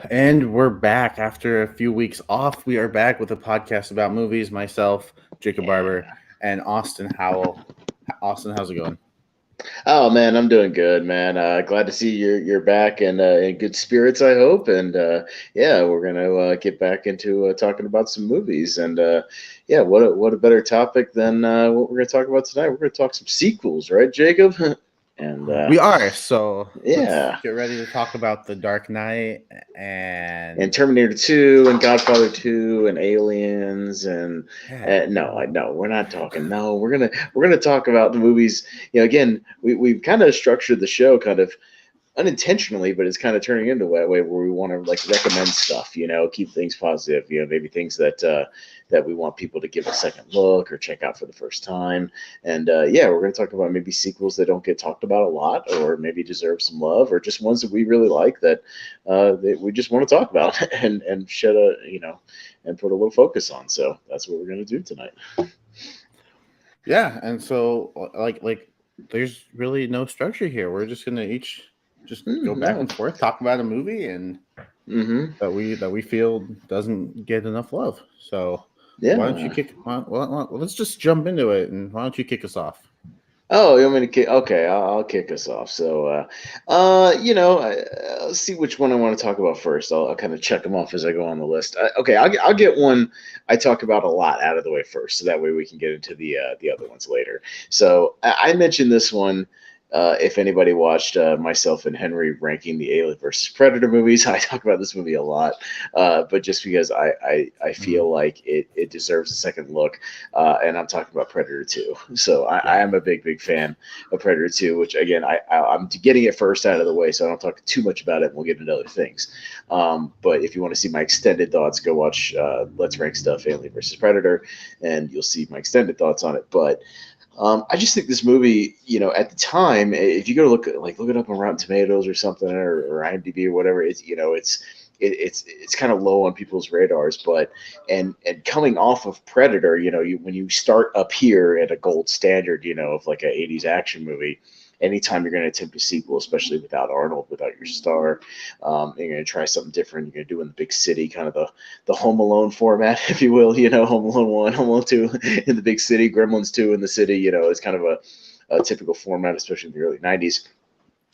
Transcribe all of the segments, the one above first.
And we're back after a few weeks off. We are back with a podcast about movies. Myself, Jacob Barber, Yeah. and Austin Howell. Austin, how's it going? Oh man, I'm doing good, man. Glad to see you're back and in good spirits, I hope. And yeah, we're gonna get back into talking about some movies. And yeah, what a better topic than what we're gonna talk about tonight? We're gonna talk some sequels, right, Jacob? and We are. So let's yeah, get ready to talk about The Dark Knight and and Terminator 2 and Godfather 2 and Aliens and yeah. no, no, we're not talking. No, we're gonna talk about the movies. Again, we've kind of structured the show kind of unintentionally, but it's kind of turning into that way where we want to like recommend stuff, keep things positive, maybe things that we want people to give a second look or check out for the first time. And yeah, we're going to talk about maybe sequels that don't get talked about a lot, or maybe deserve some love, or just ones that we really like that we just want to talk about and shed a and put a little focus on. So that's what we're going to do tonight. Yeah, and so there's really no structure here. We're just gonna each just go back No. and forth, talk about a movie and Mm-hmm. that we feel doesn't get enough love. So why don't you Yeah. kick? Let's just jump into it, and why don't you kick us off? Oh, you want me to kick? Okay, I'll kick us off. So, I'll see which one I want to talk about first. I'll kind of check them off as I go on the list. Okay, I'll get one I talk about a lot out of the way first, so that way we can get into the other ones later. So, I mentioned this one. If anybody watched myself and Henry ranking the Alien versus Predator movies, I talk about this movie a lot. But just because I Mhm. feel like it deserves a second look, and I'm talking about Predator 2. So I Yeah, am a big fan of Predator 2, which again I'm getting it first out of the way, so I don't talk too much about it. And we'll get into other things. But if you want to see my extended thoughts, go watch Let's Rank Stuff Alien versus Predator, and you'll see my extended thoughts on it. But I just think this movie, at the time, if you go to look it up on Rotten Tomatoes or something, or IMDb or whatever, it's kind of low on people's radars. But and coming off of Predator, when you start up here at a gold standard, of like an '80s action movie. Anytime you're going to attempt a sequel, especially without Arnold, without your star, you're going to try something different. You're going to do it in the big city, kind of the Home Alone format, if you will. Home Alone 1, Home Alone 2 in the big city, Gremlins 2 in the city. It's kind of a typical format, especially in the early '90s.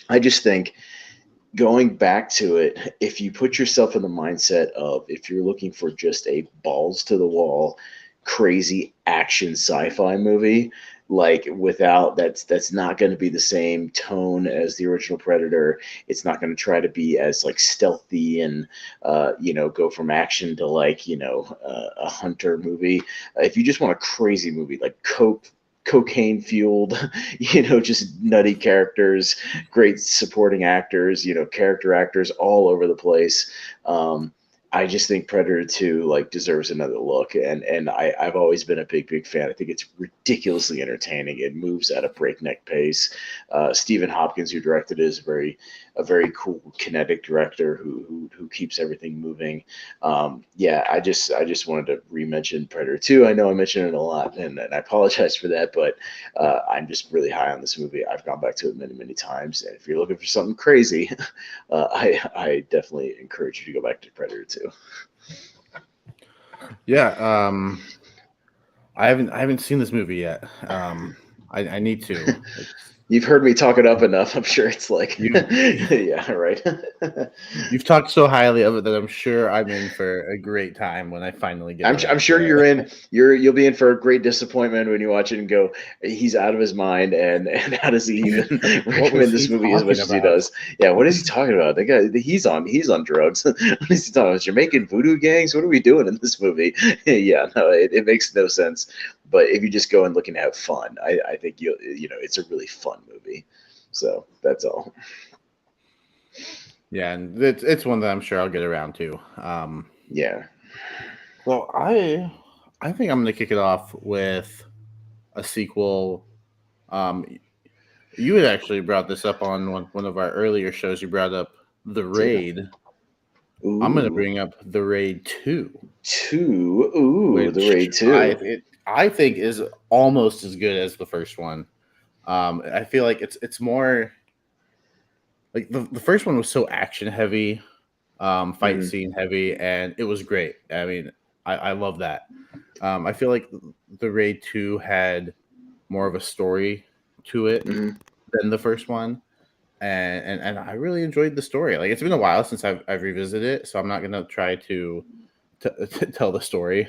I just think going back to it, if you put yourself in the mindset of if you're looking for just a balls to the wall, crazy action sci-fi movie, like without that's not going to be the same tone as the original Predator. It's not going to try to be as like stealthy and go from action to like a hunter movie. If you just want a crazy movie like cocaine fueled, just nutty characters, great supporting actors, character actors all over the place. I just think Predator 2 like deserves another look, and I've always been a big fan. I think it's ridiculously entertaining. It moves at a breakneck pace. Stephen Hopkins, who directed it, is a very cool kinetic director who keeps everything moving. Yeah, I just wanted to re-mention Predator 2. I know I mentioned it a lot, and I apologize for that, but I'm just really high on this movie. I've gone back to it many times, and if you're looking for something crazy, I definitely encourage you to go back to Predator 2. yeah. I haven't seen this movie yet. I need to. It's You've heard me talk it up enough. I'm sure it's like, you. yeah, right. You've talked so highly of it that I'm sure I'm in for a great time when I finally get I'm around sure to it. you'll be in for a great disappointment when you watch it and go, he's out of his mind, and how does he even What was recommend this he movie as talking much as he about? does? Yeah, what is he talking about? The guy, he's on drugs. What is he talking about? Jamaican voodoo gangs? What are we doing in this movie? Yeah, no, it makes no sense. But if you just go and look and have fun, I think it's a really fun movie. So that's all. Yeah, and it's one that I'm sure I'll get around to. Yeah. So I think I'm gonna kick it off with a sequel. Um, you had actually brought this up on one of our earlier shows. You brought up The Did I? Raid. I'm gonna Ooh, bring up The Raid 2, two. Ooh, the which Raid 2. I think is almost as good as the first one. I feel like it's more like the first one was so action heavy, fight scene heavy, and it was great. I mean, I love that. I feel like the Raid 2 had more of a story to it than the first one. And I really enjoyed the story. Like, it's been a while since I've revisited it, so I'm not gonna try to tell the story,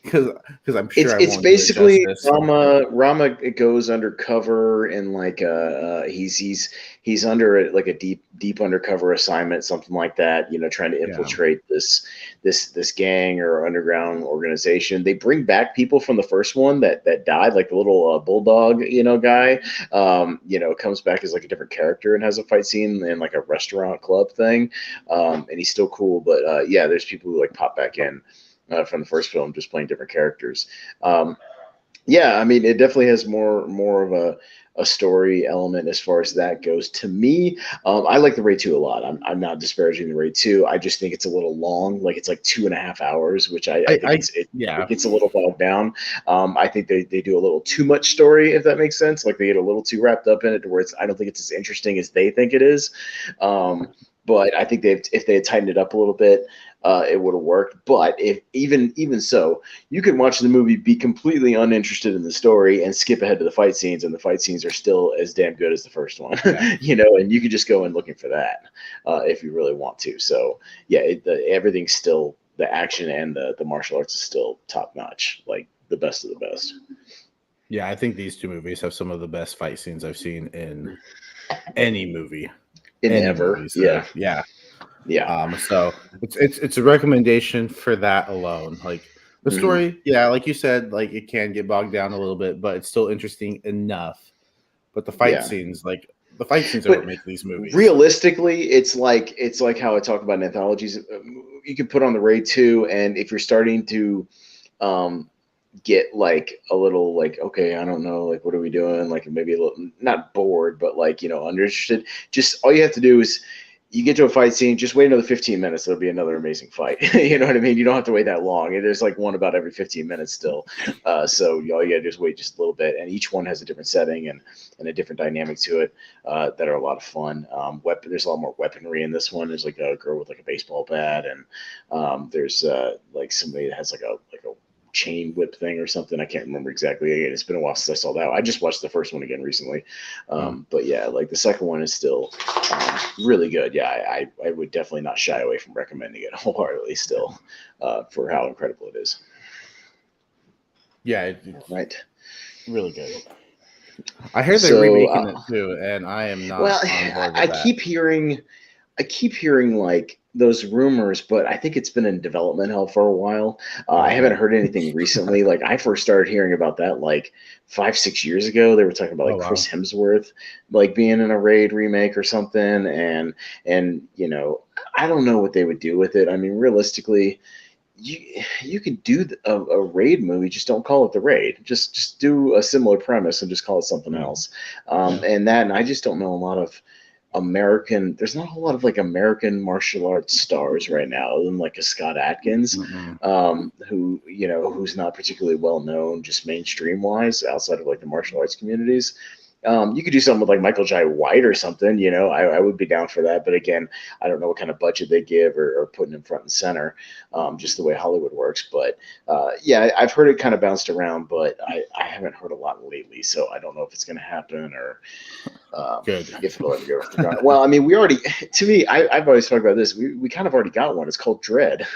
because I'm sure I It's won't do it basically justice. Rama goes undercover and like he's under like a deep undercover assignment, something like that, you know, trying to Yeah, infiltrate this gang or underground organization. They bring back people from the first one that died, like the little bulldog, you know, guy, you know, comes back as like a different character and has a fight scene in like a restaurant club thing, and he's still cool, but yeah, there's people who like pop back in from the first film, just playing different characters. Yeah, I mean, it definitely has more of a story element as far as that goes. To me, I like the Raid 2 a lot. I'm not disparaging the Raid 2. I just think it's a little long. Like, it's like 2.5 hours, which I think it yeah, gets a little bogged down. I think they do a little too much story, if that makes sense. Like, they get a little too wrapped up in it to where I don't think it's as interesting as they think it is. But I think if they had tightened it up a little bit, it would have worked. But if even so, you could watch the movie, be completely uninterested in the story, and skip ahead to the fight scenes, and the fight scenes are still as damn good as the first one. yeah. You know, and you could just go in looking for that if you really want to. So yeah, everything's still, the action and the martial arts is still top notch, like the best of the best. Yeah, I think these two movies have some of the best fight scenes I've seen in any movie. In Any ever, movie. So yeah, yeah. yeah. So it's a recommendation for that alone. Like, the Mhm. story, yeah, like you said, like, it can get bogged down a little bit, but it's still interesting enough. But Yeah. the fight scenes are But what make these movies. realistically, it's like how I talk about in anthologies. You can put on the Raid 2, and if you're starting to um, get like a little like, okay, I don't know, like, what are we doing? Like, maybe a little not bored, but like, you know, uninterested. Just all you have to do is you get to a fight scene, just wait another 15 minutes. There'll be another amazing fight. You know what I mean? You don't have to wait that long. There's like one about every 15 minutes still. So all you gotta do is wait just a little bit. And each one has a different setting and a different dynamic to it that are a lot of fun. There's a lot more weaponry in this one. There's like a girl with like a baseball bat, and there's like somebody that has like a chain whip thing or something. I can't remember exactly. Again, it's been a while since I saw that. I just watched the first one again recently. Hmm. But yeah, like the second one is still really good. Yeah, I would definitely not shy away from recommending it wholeheartedly still for how incredible it is. Yeah, All it's right. really good. I heard they're So, remaking it too, and I am well, not on board I with that. keep hearing like those rumors, but I think it's been in development hell for a while. I haven't Okay. heard anything recently. Like, I first started hearing about that like 5 6 years ago. They were talking about Oh like Chris wow. Hemsworth like being in a Raid remake or something, and you know, I don't know what they would do with it. I mean, realistically, you could do a Raid movie, just don't call it the Raid. Just do a similar premise and just call it something Hmm. else. Yeah. And I just don't know a lot of there's not a lot of like American martial arts stars right now, other than like a Scott Atkins, Mm-mm. who, you know, who's not particularly well known just mainstream wise outside of like the martial arts communities. You could do something with like Michael Jai White or something, you know, I would be down for that. But again, I don't know what kind of budget they give or putting him front and center, just the way Hollywood works. But yeah, I've heard it kind of bounced around, but I haven't heard a lot lately. So I don't know if it's going to happen or Good. if it'll ever get off the ground. Well, I mean, we already, to me, I've always talked about this. We kind of already got one. It's called Dread,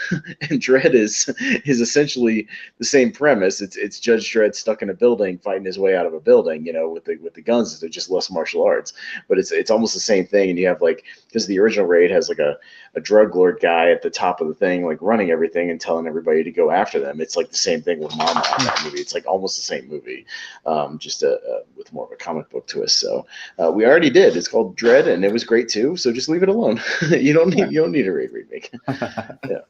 and Dread is essentially the same premise. It's Judge Dredd stuck in a building fighting his way out of a building, you know, with the guns. They're just less martial arts, but it's almost the same thing. And you have like, because the original Raid has like a drug lord guy at the top of the thing, like running everything and telling everybody to go after them. It's like the same thing with Mama in that movie. It's like almost the same movie, just with more of a comic book twist. So we already did. It's called Dread, and it was great too. So just leave it alone. Yeah. You don't need a Raid remake. Yeah.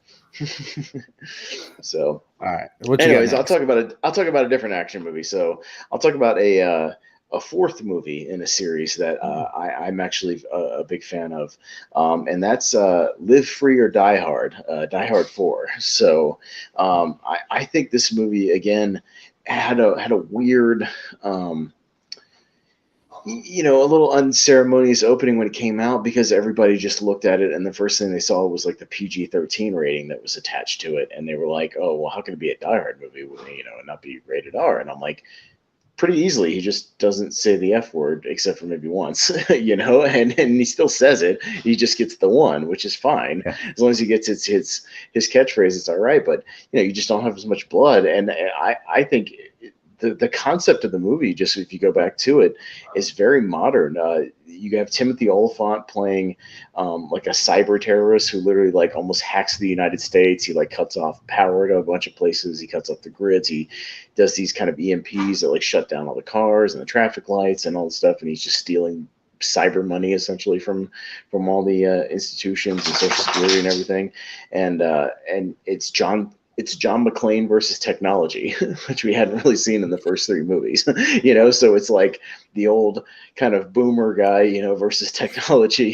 So, All right. What you got anyways, next? I'll talk about a different action movie. So I'll talk about a fourth movie in a series that I'm actually a big fan of, and that's Live Free or Die Hard, Die Hard 4. So I think this movie again had a weird. a little unceremonious opening when it came out because everybody just looked at it and the first thing they saw was like the PG-13 rating that was attached to it, and they were like, "Oh, well, how can it be a Die Hard movie, and not be rated R?" And I'm like, pretty easily, he just doesn't say the F word except for maybe once, and he still says it. He just gets the one, which is fine Yeah. as long as he gets his catchphrase. It's all right, but you just don't have as much blood, and I think the concept of the movie, just if you go back to it, is very modern. You have Timothy Oliphant playing like a cyber terrorist who literally like almost hacks the United States. He like cuts off power to a bunch of places. He cuts off the grids. He does these kind of EMPs that like shut down all the cars and the traffic lights and all the stuff. And he's just stealing cyber money essentially from all the institutions and Social Security and everything. And it's John McClane versus technology, which we hadn't really seen in the first three movies. So it's like the old kind of boomer guy, versus technology,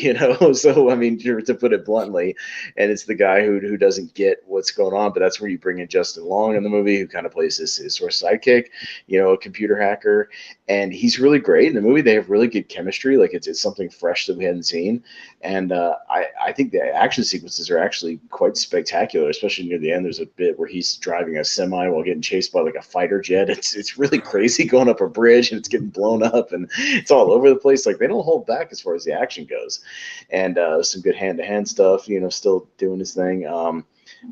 So I mean, to put it bluntly, and it's the guy who doesn't get what's going on, but that's where you bring in Justin Long in the movie, who kind of plays his sort of sidekick, a computer hacker, and he's really great in the movie. They have really good chemistry, like it's something fresh that we hadn't seen, and I think the action sequences are actually quite spectacular, especially near the end. There's a bit where he's driving a semi while getting chased by like a fighter jet. It's really crazy going up a bridge and it's getting blown up and it's all over the place. Like they don't hold back as far as the action goes, and some good hand to hand stuff. Still doing his thing.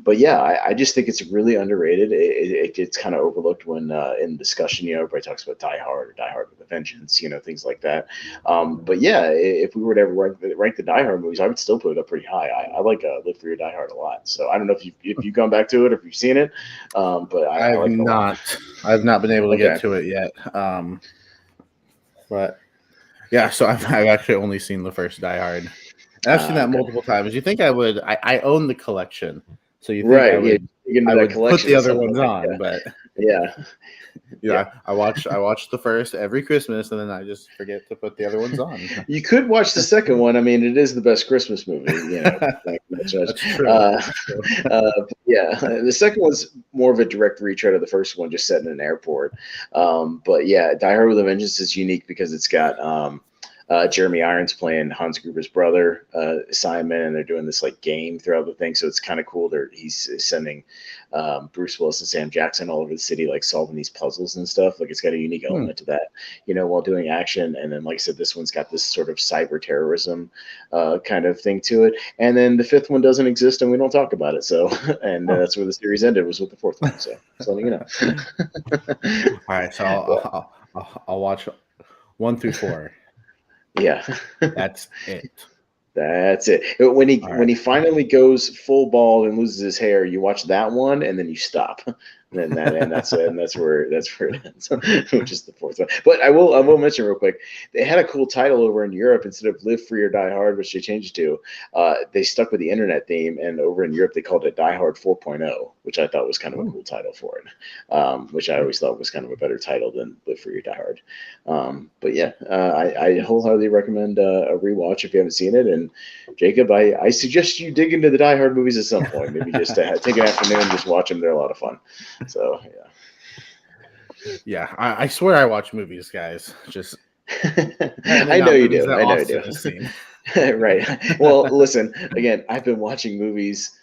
But yeah, I just think it's really underrated. It gets kind of overlooked when in discussion, everybody talks about Die Hard or Die Hard with a Vengeance, things like that. But yeah, if we were to ever rank the Die Hard movies, I would still put it up pretty high. I like Live Free or Die Hard a lot. So I don't know if you've gone back to it or if you've seen it, but I like it a lot. I've not been able to Okay. get to it yet. But yeah, so I've actually only seen the first Die Hard. And I've seen that Okay. multiple times. You think I would? I own the collection, so you think Right. I would? You get into I that would put collection the or other something ones like on, that. but Yeah. Yeah. I watch the first every Christmas, and then I just forget to put the other ones on. You could watch the second one. I mean, it is the best Christmas movie, much. That's true. Uh, That's true. yeah, the second one's more of a direct retread of the first one, just set in an airport. But yeah, Die Hard with a Vengeance is unique because it's got Jeremy Irons playing Hans Gruber's brother, Simon, and they're doing this like game throughout the thing. So it's kind of cool. He's sending Bruce Willis and Sam Jackson all over the city, like solving these puzzles and stuff. Like it's got a unique element to that, while doing action. And then, like I said, this one's got this sort of cyber terrorism kind of thing to it. And then the fifth one doesn't exist, and we don't talk about it. So, and that's where the series ended, was with the fourth one. So, letting you know. All right, so I'll watch 1 through 4. Yeah, That's it. That's it. When he Right. finally goes full bald and loses his hair, you watch that one and then you stop. And that's it. And that's where it ends, which is the fourth one. But I will mention real quick, they had a cool title over in Europe. Instead of Live Free or Die Hard, which they changed to, they stuck with the internet theme, and over in Europe they called it Die Hard 4.0, which I thought was kind of a cool title for it, which I always thought was kind of a better title than Live Free or Die Hard. But yeah, I wholeheartedly recommend a rewatch if you haven't seen it. And Jacob, I suggest you dig into the Die Hard movies at some point. Maybe just take an afternoon and just watch them. They're a lot of fun. So yeah, I swear I watch movies, guys. Just I know you do. I know you do. Right. Well, listen. Again, I've been watching movies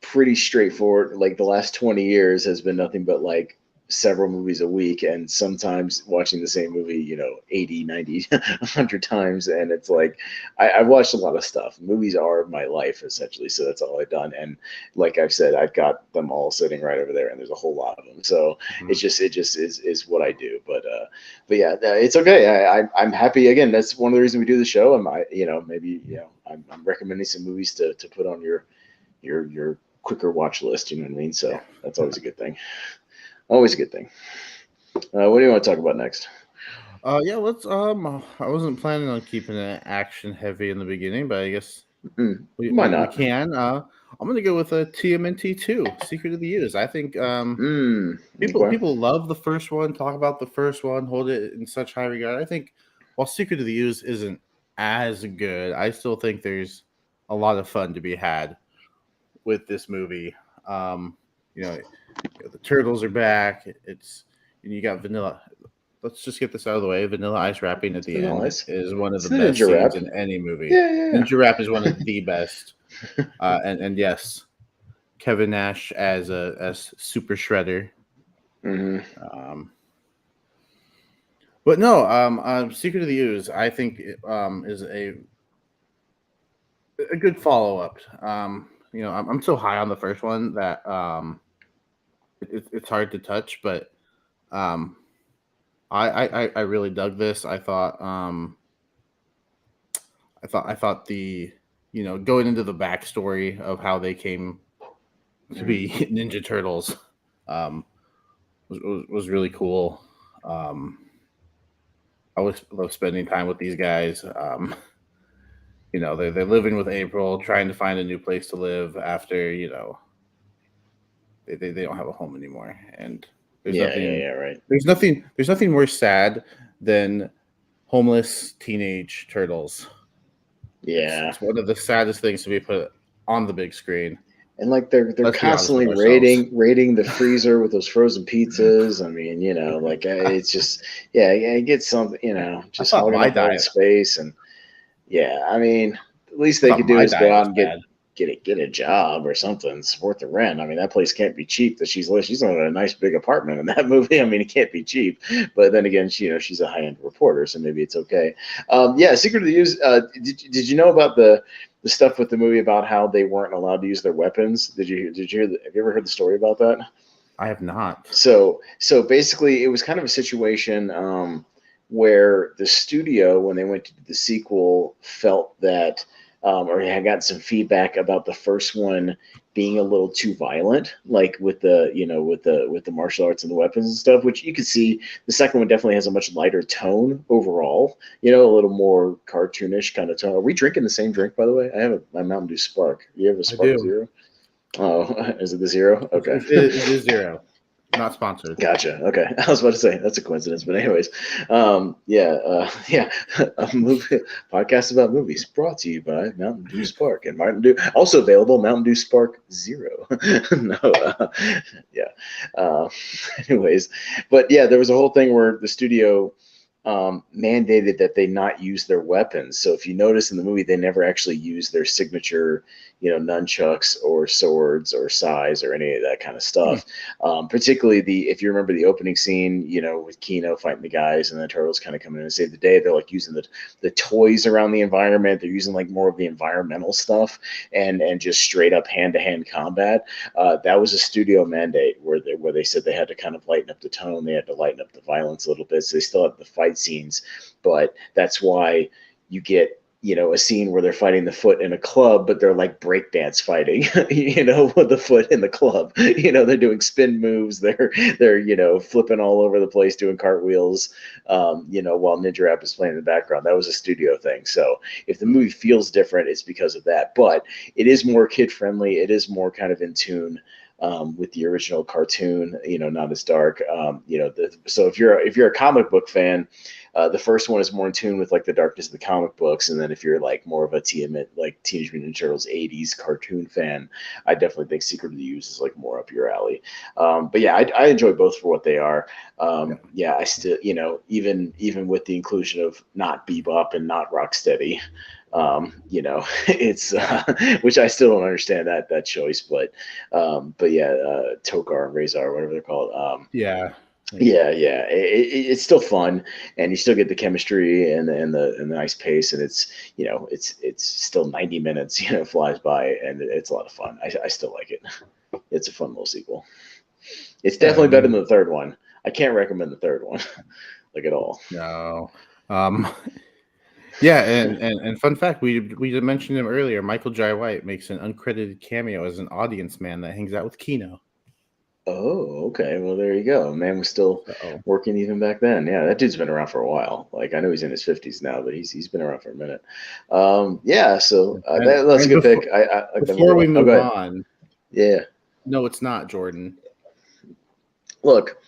pretty straightforward. Like the last 20 years has been nothing but like several movies a week, and sometimes watching the same movie 80, 90, 100 times. And it's like I've watched a lot of stuff. Movies are my life essentially, so that's all I've done. And like I've said, I've got them all sitting right over there, and there's a whole lot of them. So it just is what I do. But yeah, it's okay. I'm happy. Again, that's one of the reasons we do the show. I'm recommending some movies to put on your quicker watch list, you know what I mean? So that's always a good thing. Always a good thing. What do you want to talk about next? Yeah, let's. I wasn't planning on keeping it action heavy in the beginning, but I guess Why we not? can. I'm gonna go with a TMNT 2, Secret of the Use. I think Okay. people love the first one, talk about the first one, hold it in such high regard. I think while Secret of the Use isn't as good, I still think there's a lot of fun to be had with this movie. Um, you know, the turtles are back. You got Vanilla. let's just get this out of the way. Vanilla Ice rapping at the Vanilla end Ice. is one of It's the the best Ninja scenes Rap. in any movie. Yeah. Ninja Rap is one of the best. And yes, Kevin Nash as Super Shredder. Mm-hmm. But no, Secret of the Ooze, I think, is a good follow up. I'm so high on the first one that it's hard to touch, but um, I really dug this. I thought the going into the backstory of how they came to be Ninja Turtles um, was really cool. Um, I always love spending time with these guys. They're living with April, trying to find a new place to live after they don't have a home anymore, and there's nothing Right. there's nothing more sad than homeless teenage turtles. Yeah. It's one of the saddest things to be put on the big screen. And like they're Let's be honest with constantly ourselves. raiding the freezer with those frozen pizzas. I mean, it's just it gets something, I just thought hogging my up all the diet. space. And yeah, I mean, at least I they thought could do my is go diet out was and bad. get a job or something, support the rent. I mean, that place can't be cheap. That she's living in a nice big apartment in that movie. I mean, it can't be cheap. But then again, she's a high end reporter, so maybe it's okay. Yeah, Secret of the Use. Did you know about the stuff with the movie about how they weren't allowed to use their weapons? Did you hear? Have you ever heard the story about that? I have not. So basically, it was kind of a situation where the studio, when they went to do the sequel, felt that, or had gotten some feedback about the first one being a little too violent, like with the with the martial arts and the weapons and stuff. Which you can see the second one definitely has a much lighter tone overall. A little more cartoonish kind of tone. Are we drinking the same drink, by the way? I have my Mountain Dew Spark. You have a I Spark do. Zero? Oh, is it the zero? Okay. It is zero. Not sponsored. Gotcha. Okay, I was about to say that's a coincidence, but anyways, yeah, a movie podcast about movies brought to you by Mountain Dew Spark and Mountain Dew, also available Mountain Dew Spark Zero. No, yeah. Uh, anyways, but yeah, there was a whole thing where the studio mandated that they not use their weapons. So if you notice in the movie, they never actually use their signature, nunchucks or swords or sais or any of that kind of stuff. Particularly if you remember the opening scene, with Kino fighting the guys and the turtles kind of coming in and save the day, they're like using the toys around the environment. They're using like more of the environmental stuff and just straight up hand to hand combat. That was a studio mandate where they said they had to kind of lighten up the tone. They had to lighten up the violence a little bit. So they still have the fight scenes, but that's why you get a scene where they're fighting the foot in a club, but they're like breakdance fighting, with the foot in the club. They're doing spin moves, they're flipping all over the place, doing cartwheels, while Ninja Rap is playing in the background. That was a studio thing. So if the movie feels different, it's because of that. But it is more kid friendly. It is more kind of in tune with the original cartoon, not as dark. So if you're a comic book fan, the first one is more in tune with like the darkness of the comic books, and then if you're like more of a Teenage Mutant Ninja Turtles '80s cartoon fan, I definitely think Secret of the Ooze is like more up your alley. But yeah, I enjoy both for what they are. Yeah, I still, even with the inclusion of not Bebop and not Rocksteady, it's which I still don't understand that choice, but yeah, Tokar and Razor, whatever they're called. Yeah. It's still fun, and you still get the chemistry and the nice pace, and it's still 90 minutes, flies by, and it's a lot of fun. I still like it. It's a fun little sequel. It's definitely better than the third one. I can't recommend the third one, like at all. No. Yeah, and fun fact, we mentioned him earlier. Michael Jai White makes an uncredited cameo as an audience man that hangs out with Kino. Oh, okay. Well, there you go. Man was still working even back then. Yeah, that dude's been around for a while. Like I know he's in his 50s now, but he's been around for a minute. Yeah, so that's a good pick. I like before we move on. on, Yeah. no, it's not Jordan. Look,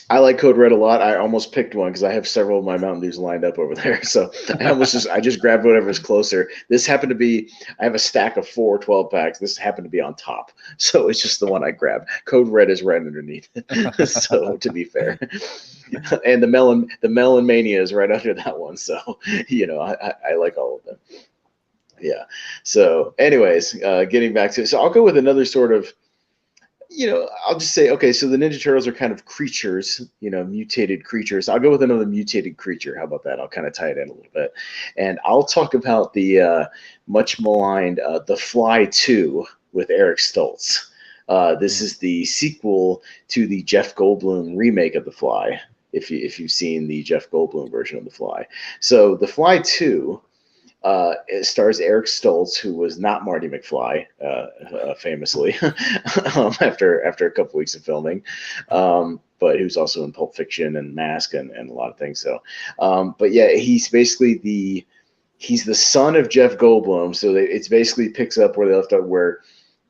I like Code Red a lot. I almost picked one because I have several of my Mountain Dews lined up over there. So I just grabbed whatever's closer. This happened to be, I have a stack of 4 12-packs. This happened to be on top. So it's just the one I grabbed. Code Red is right underneath. So to be fair. And the Melon Mania is right under that one. So, I like all of them. Yeah. So anyways, getting back to it. So I'll go with another sort of, I'll just say, okay, so the Ninja Turtles are kind of creatures, mutated creatures. I'll go with another mutated creature. How about that? I'll kind of tie it in a little bit. And I'll talk about the much maligned The Fly 2 with Eric Stoltz. This is the sequel to the Jeff Goldblum remake of The Fly, if you've seen the Jeff Goldblum version of The Fly. So The Fly 2... it stars Eric Stoltz, who was not Marty McFly, famously, after a couple weeks of filming, but he was also in Pulp Fiction and Mask and a lot of things. So, but yeah, he's basically he's the son of Jeff Goldblum. So it's basically picks up where they left off, where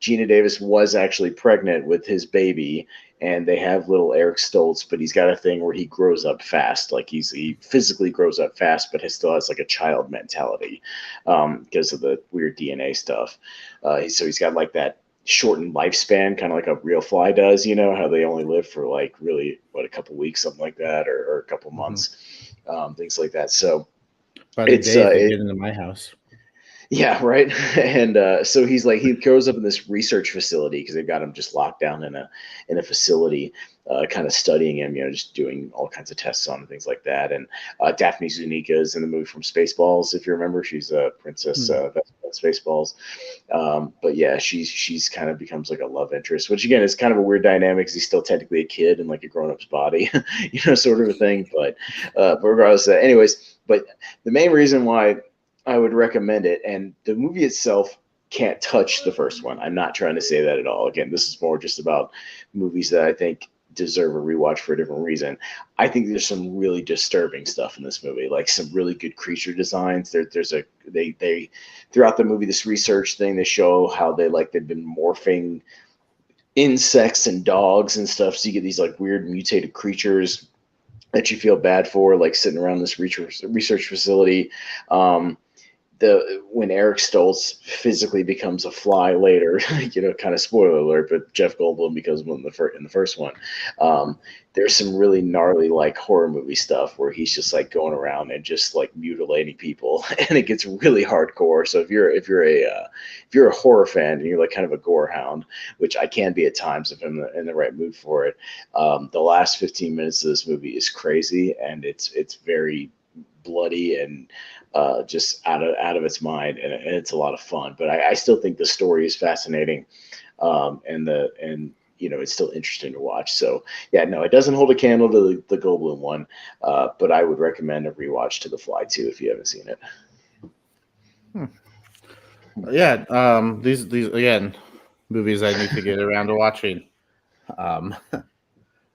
Gina Davis was actually pregnant with his baby, and they have little Eric Stoltz, but he's got a thing where he grows up fast. Like he physically grows up fast, but he still has like a child mentality because of the weird DNA stuff. So he's got like that shortened lifespan, kind of like a real fly does, how they only live for like really, a couple weeks, something like that, or a couple months, things like that. So by the day they get into my house. Yeah, right. And so he grows up in this research facility because they've got him just locked down in a facility, kind of studying him, just doing all kinds of tests on him, things like that. And Daphne Zuniga is in the movie from Spaceballs, if you remember. She's a princess Spaceballs. But yeah, she's kind of becomes like a love interest, which again is kind of a weird dynamic because he's still technically a kid in like a grown up's body, sort of a thing. But regardless, anyways, but the main reason why I would recommend it, and the movie itself can't touch the first one. I'm not trying to say that at all. Again, this is more just about movies that I think deserve a rewatch for a different reason. I think there's some really disturbing stuff in this movie, like some really good creature designs. They throughout the movie, this research thing, they show how they've been morphing insects and dogs and stuff. So you get these like weird mutated creatures that you feel bad for, like sitting around this research facility. When Eric Stoltz physically becomes a fly later, kind of spoiler alert, but Jeff Goldblum becomes one in the first one. There's some really gnarly like horror movie stuff where he's just like going around and just like mutilating people, and it gets really hardcore. So if you're a horror fan and you're like kind of a gore hound, which I can be at times if I'm in the right mood for it, the last 15 minutes of this movie is crazy, and it's very bloody and just out of its mind, and it's a lot of fun. But I still think the story is fascinating, and it's still interesting to watch. So yeah, no, it doesn't hold a candle to the Goldblum one, but I would recommend a rewatch to The Fly 2 if you haven't seen it. Yeah, these again movies I need to get around to watching. So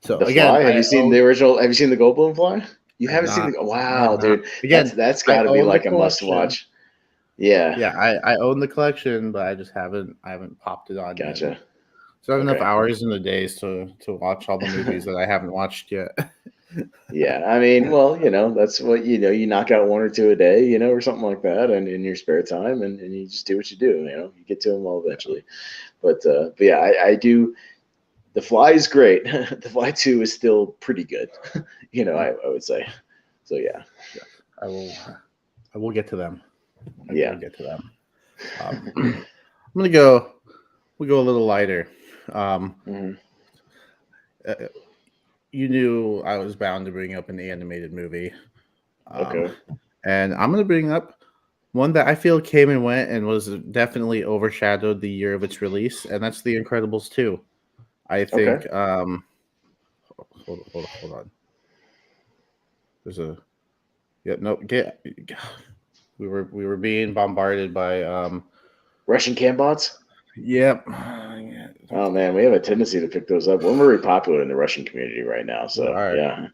The again, Fly. Have you seen the original? Have you seen the Goldblum Fly? You haven't seen the? Wow, dude, again, that's got to be like a must watch. Yeah. Yeah, I own the collection, but I just haven't popped it on. Gotcha. Yet. So I have enough hours in the days to watch all the movies that I haven't watched yet. Yeah, I mean, well, that's what you knock out 1 or 2 a day, or something like that, and in your spare time, and you just do what you do, you get to them all eventually. But yeah, I do. The Fly is great. The Fly 2 is still pretty good, I would say. So yeah, I will get to them. I will get to them. I'm gonna go. We'll go a little lighter. You knew I was bound to bring up an animated movie. Okay. And I'm going to bring up one that I feel came and went and was definitely overshadowed the year of its release, and that's The Incredibles 2. I think. Okay. Hold on. There's a. Yeah. No. We were being bombarded by Russian cam bots. Yep. Oh man, we have a tendency to pick those up. We're very popular in the Russian community right now, so yeah.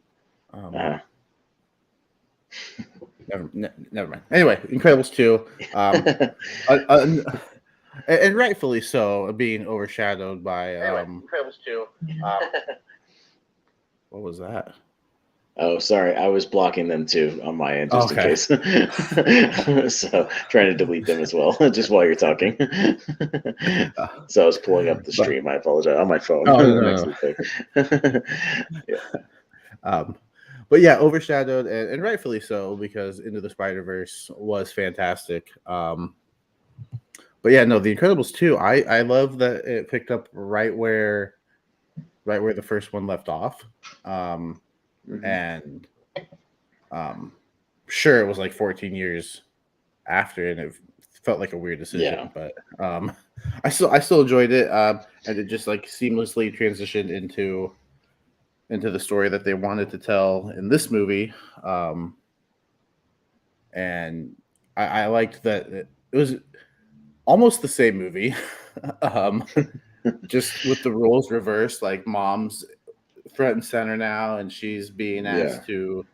Never mind. Anyway, Incredibles 2, and rightfully so, being overshadowed by Incredibles 2. What was that? Oh, sorry. I was blocking them too on my end just in Okay. case. So trying to delete them as well, just while you're talking. Uh, So I was pulling up the but stream. I apologize on my phone oh, no, next no, to the thing. Yeah. no. But yeah, overshadowed and rightfully so because Into the Spider Verse was fantastic. But yeah, no, The Incredibles too. I love that it picked up right where the first one left off. Um, Hmm. and um, sure, it was like 14 years after, and it felt like a weird Yeah. decision, but I still enjoyed it. And it just like seamlessly transitioned into the story that they wanted to tell in this movie. Um, and I liked that it was almost the same movie, um, just with the roles reversed. Like mom's front and center now, and she's being Yeah. asked to,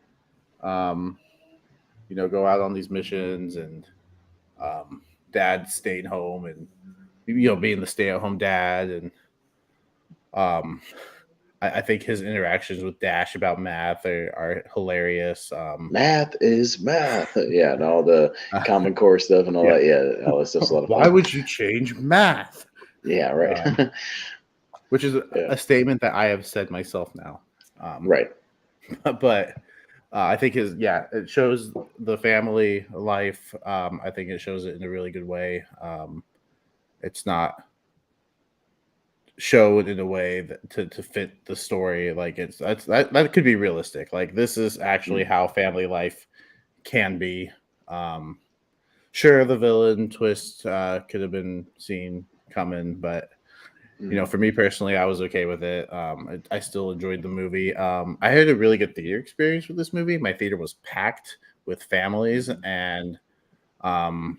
um, go out on these missions, and um, dad staying home and being the stay-at-home dad, and um, I think his interactions with Dash about math are hilarious. Math is math. Yeah, and all the Uh, Common Core stuff and all yeah, that. Yeah, all that stuff's a lot of why fun. would you change math? Yeah, right. Um, which is Yeah, a statement that I have said myself now. Um, right. but I think it shows the family life. I think it shows it in a really good way. It's not showed in a way to fit the story. Like that could be realistic. Like this is actually Mm, how family life can be. Um, sure, the villain twist could have been seen coming, but mm, for me personally, I was okay with it. I still enjoyed the movie. I had a really good theater experience with this movie. My theater was packed with families, mhm, and um,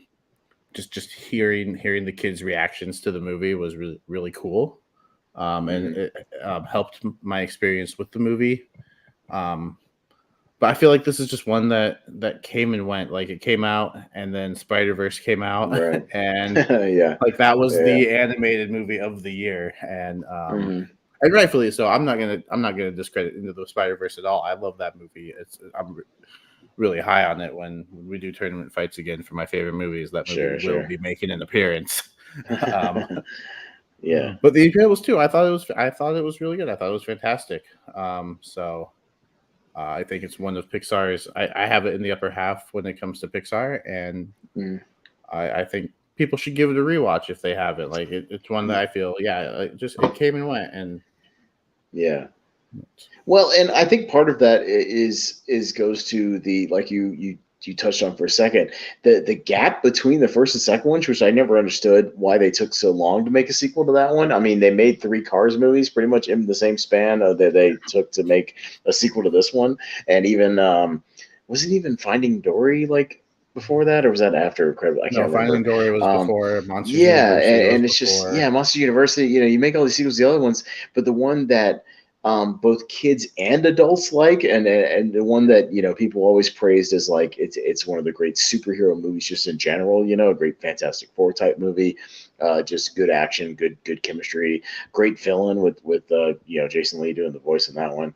just hearing the kids' reactions to the movie was really really cool. And mhm. it helped my experience with the movie. Um, but I feel like this is just one that came and went. Like it came out, and then Spider Verse came out, Right. and Yeah. like that was Yeah. the animated movie of the year, Hmm. and rightfully so. I'm not gonna discredit Into the Spider Verse at all. I love that movie. I'm really high on it. When we do tournament fights again for my favorite movies, that movie Sure, will sure. be making an appearance. um, Yeah. but The Incredibles too. I thought it was really good. I thought it was fantastic. So I think it's one of Pixar's. I have it in the upper half when it comes to Pixar, and Mm, I think people should give it a rewatch if they haven't. Like it's one that y- I feel, yeah, it came and went, and yeah. Well, and I think part of that is goes to the, like you touched on for a second, the gap between the first and second ones, which I never understood why they took so long to make a sequel to that one. I mean, they made three Cars movies pretty much in the same span that they took to make a sequel to this one, and even was it even Finding Dory like before that, or was that after Incredible? I no, can't remember. Finding Dory was Um, before Monsters yeah, University was and it's just, before. yeah, Monster University. You make all these sequels, to the other ones, but the one that both kids and adults like, and the one that people always praised as like it's one of the great superhero movies just in general. A great Fantastic Four type movie, just good action, good chemistry, great villain with Jason Lee doing the voice in that one.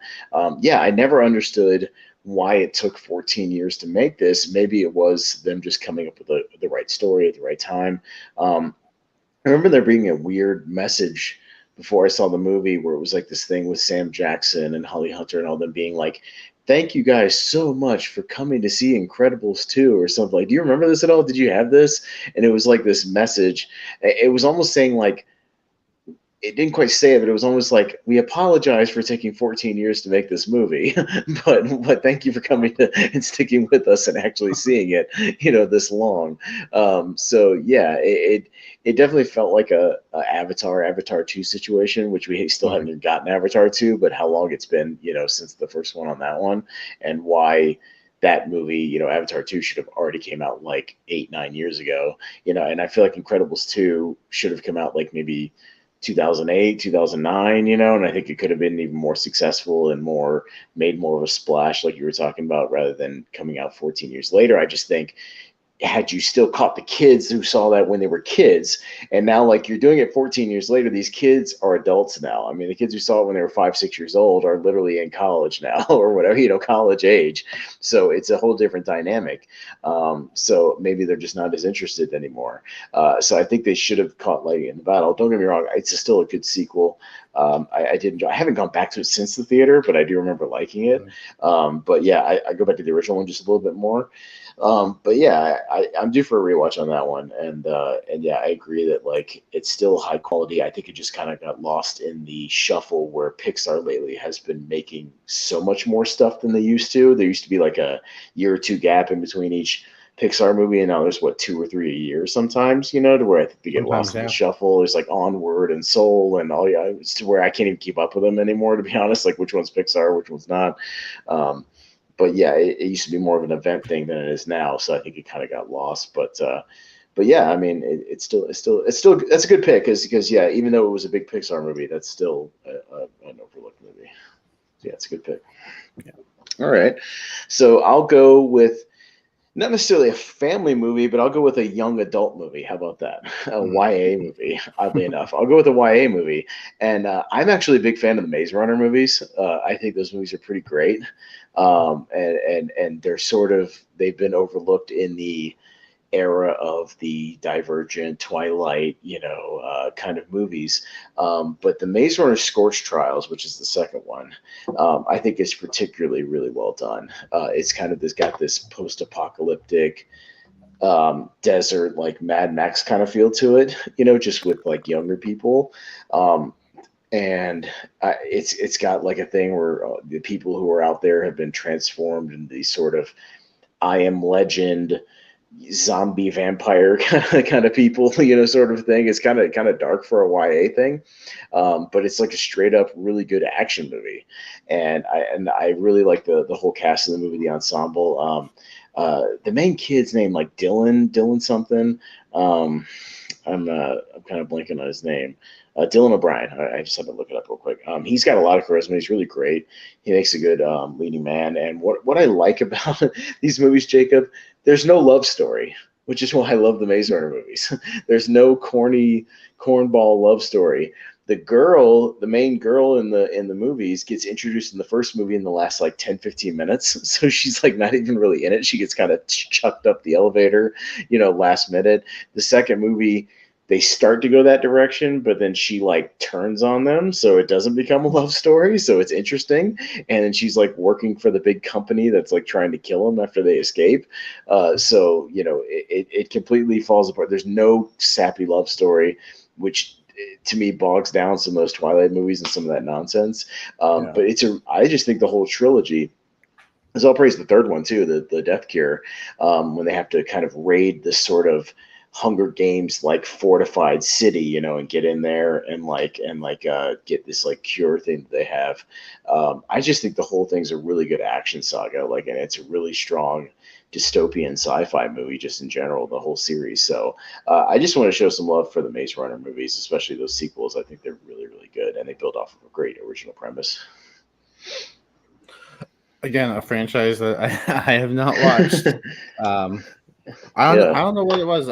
Yeah, I never understood why it took 14 years to make this. Maybe it was them just coming up with the right story at the right time. Um, I remember there being a weird message before I saw the movie where it was like this thing with Sam Jackson and Holly Hunter and all them being like, "Thank you guys so much for coming to see Incredibles 2" or something. Like, do you remember this at all? Did you have this? And it was like this message. It was almost saying like, it didn't quite say it, but it was almost like, we apologize for taking 14 years to make this movie, but thank you for coming and sticking with us and actually seeing it, this long. So yeah, it definitely felt like a Avatar 2 situation, which we still Mhm. haven't gotten Avatar 2, but how long it's been, since the first one on that one, and why that movie, Avatar 2 should have already came out like 8-9 years ago, and I feel like Incredibles 2 should have come out like maybe 2008, 2009, and I think it could have been even more successful and made more of a splash, like you were talking about, rather than coming out 14 years later. I just think had you still caught the kids who saw that when they were kids, and now like you're doing it 14 years later, these kids are adults now. I mean, the kids who saw it when they were 5, 6 years old are literally in college now or whatever, college age. So it's a whole different dynamic. So maybe they're just not as interested anymore. So I think they should have caught Lightning in the Battle. Don't get me wrong, it's still a good sequel. I did enjoy. I haven't gone back to it since the theater, but I do remember liking it. But yeah, I go back to the original one just a little bit more. But yeah, I'm due for a rewatch on that one, and yeah, I agree that like it's still high quality. I think it just kind of got lost in the shuffle where Pixar lately has been making so much more stuff than they used to. There used to be like a year or two gap in between each Pixar movie, and now there's what 2 or 3 a year sometimes, to where I think they get Sometimes, lost in the yeah. shuffle. There's like Onward and Soul and all, yeah, it's to where I can't even keep up with them anymore, to be honest. Like which one's Pixar, which one's not. But yeah, it used to be more of an event thing than it is now, so I think it kind of got lost. But yeah, I mean, it's still that's a good pick because yeah, even though it was a big Pixar movie, that's still an overlooked movie. Yeah, it's a good pick. Yeah. All right, so I'll go with not necessarily a family movie, but I'll go with a young adult movie. How about that? A YA movie, oddly enough. I'll go with a YA movie. And I'm actually a big fan of the Maze Runner movies. I think those movies are pretty great. And they're they've been overlooked in the era of the Divergent, Twilight, kind of movies. But the Maze Runner Scorch Trials, which is the second one, I think is particularly really well done. It's kind of got this post-apocalyptic desert, like Mad Max kind of feel to it, just with like younger people. And it's got like a thing where the people who are out there have been transformed into these sort of I Am Legend zombie vampire kind of people, sort of thing. It's kind of dark for a YA thing, but it's like a straight up really good action movie, and I really like the whole cast of the movie, the ensemble. The main kid's name like Dylan something. I'm kind of blanking on his name. Dylan O'Brien. I just had to look it up real quick. He's got a lot of charisma. He's really great. He makes a good leading man. And what I like about these movies, Jacob, there's no love story, which is why I love the Maze Runner movies. There's no corny cornball love story. The main girl in the movies gets introduced in the first movie in the last like 10, 15 minutes. So she's like not even really in it. She gets kind of chucked up the elevator, last minute. The second movie, they start to go that direction, but then she like turns on them, so it doesn't become a love story. So it's interesting, and then she's like working for the big company that's like trying to kill them after they escape. So it completely falls apart. There's no sappy love story, which to me bogs down some of those Twilight movies and some of that nonsense. Yeah. But I just think the whole trilogy. As I'll praise the third one too, the Death Cure, when they have to kind of raid this sort of Hunger Games like fortified city, and get in there and get this like cure thing that they have. I just think the whole thing's a really good action saga, and it's a really strong dystopian sci-fi movie just in general, the whole series. So I just want to show some love for the Maze Runner movies, especially those sequels. I think they're really, really good, and they build off of a great original premise. Again, a franchise that I have not watched. I don't know what it was.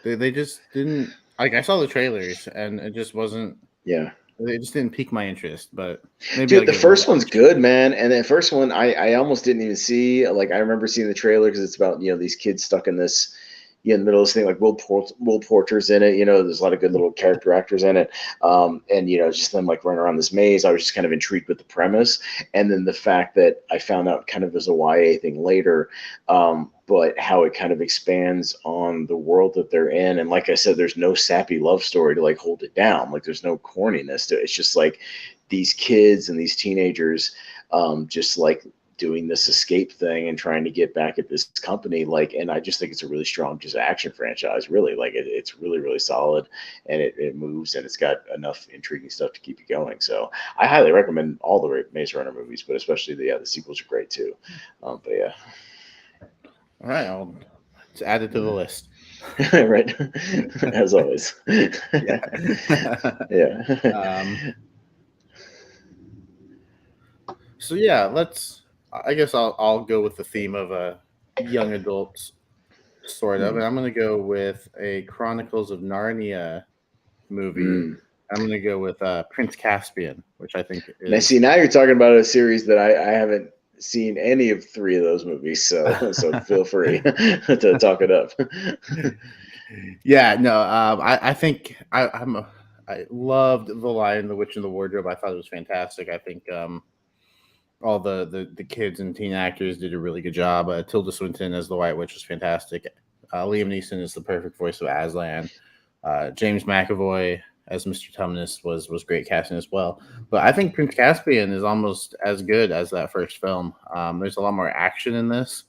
They just didn't like. I saw the trailers and it just wasn't. Yeah. It just didn't pique my interest. But maybe Dude, the first one's good, man. And the first one, I almost didn't even see. Like, I remember seeing the trailer because it's about these kids stuck in this. In the middle of this thing, like Will Porter's in it. There's a lot of good little character actors in it, and just them like running around this maze. I was just kind of intrigued with the premise, and then the fact that I found out kind of as a YA thing later, but how it kind of expands on the world that they're in. And like I said, there's no sappy love story to like hold it down. Like there's no corniness to it. It's just like these kids and these teenagers, just like doing this escape thing and trying to get back at this company. And I just think it's a really strong just action franchise, really. It's really, really solid, and it moves, and it's got enough intriguing stuff to keep you going. So I highly recommend all the Maze Runner movies, but especially the sequels are great too. But yeah. All right, I'll add it to the list. Right. As always. Yeah. Yeah. So yeah, I guess I'll go with the theme of young adults sort of, and I'm going to go with a Chronicles of Narnia movie. Mm. I'm going to go with Prince Caspian, which I think Now, is see, now you're talking about a series that I haven't seen any of three of those movies, so feel free to talk it up. yeah, no, I think I loved The Lion, the Witch, and the Wardrobe. I thought it was fantastic. I think all the kids and teen actors did a really good job. Tilda Swinton as the White Witch was fantastic. Liam Neeson is the perfect voice of Aslan. James McAvoy as Mr. Tumnus was great casting as well. But I think Prince Caspian is almost as good as that first film. There's a lot more action in this.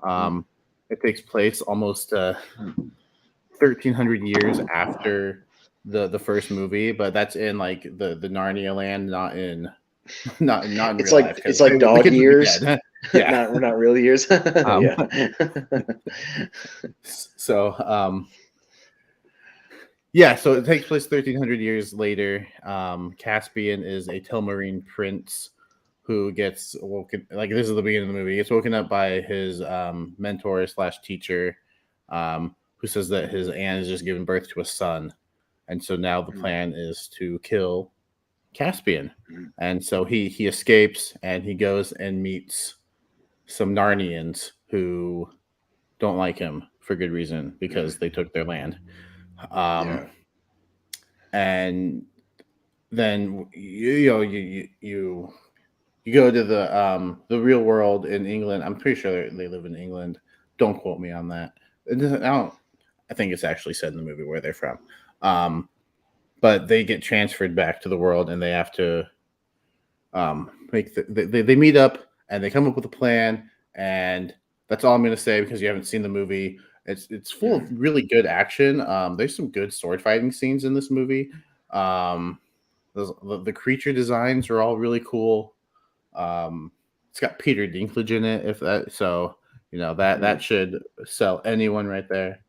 It takes place almost 1,300 years after the first movie, but that's in like the Narnia land, not in It's real like life. it's like The dog kids would be years, dead. Yeah. not real years. Um, Yeah. so yeah, so it takes place 1,300 years later. Caspian is a Telmarine prince who gets woken. Like this is the beginning of the movie. He gets woken up by his mentor slash teacher, who says that his aunt has just given birth to a son, and so now the plan is to kill Caspian. And so he escapes and he goes and meets some Narnians who don't like him for good reason because they took their land. Yeah. And then you go to the real world in England. I'm pretty sure they live in England. Don't quote me on that. I think it's actually said in the movie where they're from. But they get transferred back to the world, and they have to they meet up and they come up with a plan. And that's all I'm going to say because you haven't seen the movie. It's full of really good action. There's some good sword fighting scenes in this movie. The creature designs are all really cool. It's got Peter Dinklage in it. If that, so that should sell anyone right there.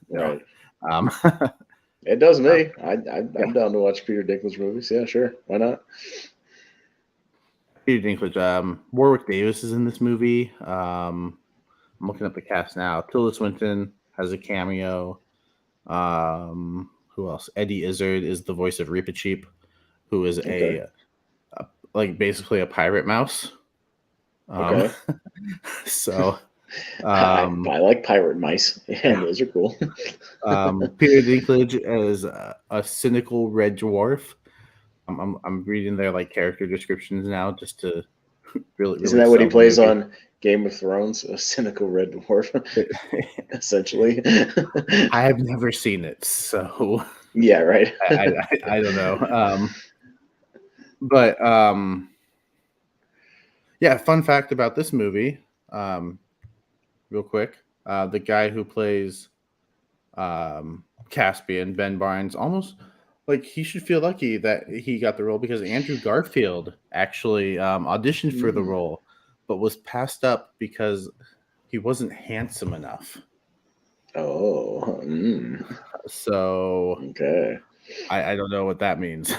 Right. Um, It does me. I'm yeah. down to watch Peter Dinklage movies. Yeah, sure. Why not? Peter Dinklage. Warwick Davis is in this movie. I'm looking up the cast now. Tilda Swinton has a cameo. Who else? Eddie Izzard is the voice of Reepicheep, who is Okay. like basically a pirate mouse. Okay. So I like pirate mice. Yeah, those are cool. Peter Dinklage is a cynical red dwarf. I'm reading their like character descriptions now just to really Isn't really that what he sell the plays movie. on Game of Thrones? A cynical red dwarf, essentially. I have never seen it, so Yeah, right. I don't know. But yeah, fun fact about this movie, real quick. The guy who plays Caspian, Ben Barnes, almost like he should feel lucky that he got the role because Andrew Garfield actually auditioned for the role, but was passed up because he wasn't handsome enough. Oh. So Okay. I don't know what that means.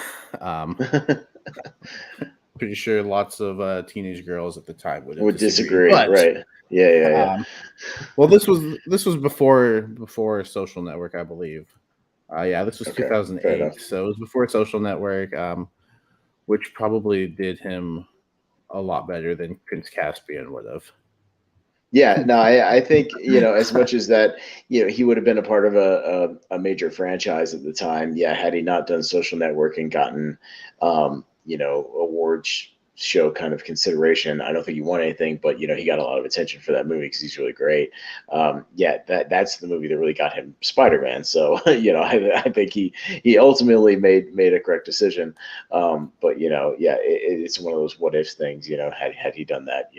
Pretty sure lots of teenage girls at the time would have disagreed. Disagree, But right? Yeah. well, this was before Social Network, I believe. Yeah, this was Okay, fair 2008, enough. so it was before Social Network, which probably did him a lot better than Prince Caspian would have. Yeah, no, I think as much as that, he would have been a part of a major franchise at the time. Yeah, had he not done Social Network and gotten, awards show kind of consideration, I don't think he won anything, but he got a lot of attention for that movie because he's really great. Yeah, that's the movie that really got him Spider-Man. So I think he ultimately made a correct decision. But yeah, it's one of those what if things. Had he done that,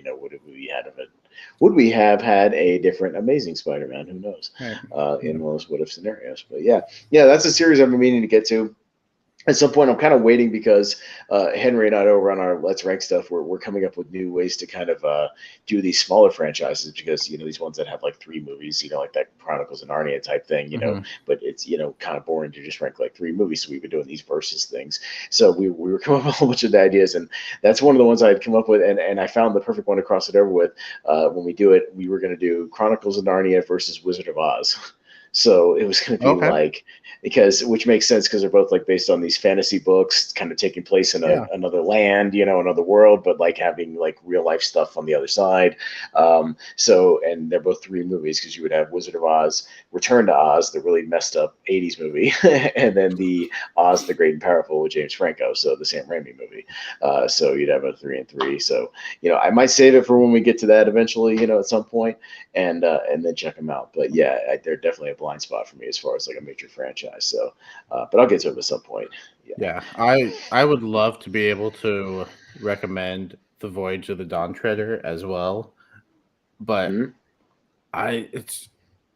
would we have had a different Amazing Spider-Man? Who knows? Right. In one of those what if scenarios. But yeah, that's a series I've been meaning to get to. at some point, I'm kind of waiting because Henry and I over on our Let's Rank stuff, we're coming up with new ways to kind of do these smaller franchises because, these ones that have like three movies, like that Chronicles of Narnia type thing, Hmm. but it's, kind of boring to just rank like three movies. So we've been doing these versus things. So we were coming up with a whole bunch of ideas, and that's one of the ones I had come up with. And I found the perfect one to cross it over with. When we do it, we were going to do Chronicles of Narnia versus Wizard of Oz. So it was going to be Okay. like, which makes sense because they're both like based on these fantasy books kind of taking place in Yeah. another land, another world, but like having like real life stuff on the other side. And they're both three movies because you would have Wizard of Oz, Return to Oz, the really messed up 80s movie, and then the Oz the Great and Powerful with James Franco, so the Sam Raimi movie. So you'd have a 3 and 3. So, I might save it for when we get to that eventually, at some point, and then check them out. But yeah, they're definitely a blind spot for me as far as like a major franchise. So, but I'll get to them at some point. Yeah. Yeah. I would love to be able to recommend The Voyage of the Dawn Treader as well, but Mm-hmm. I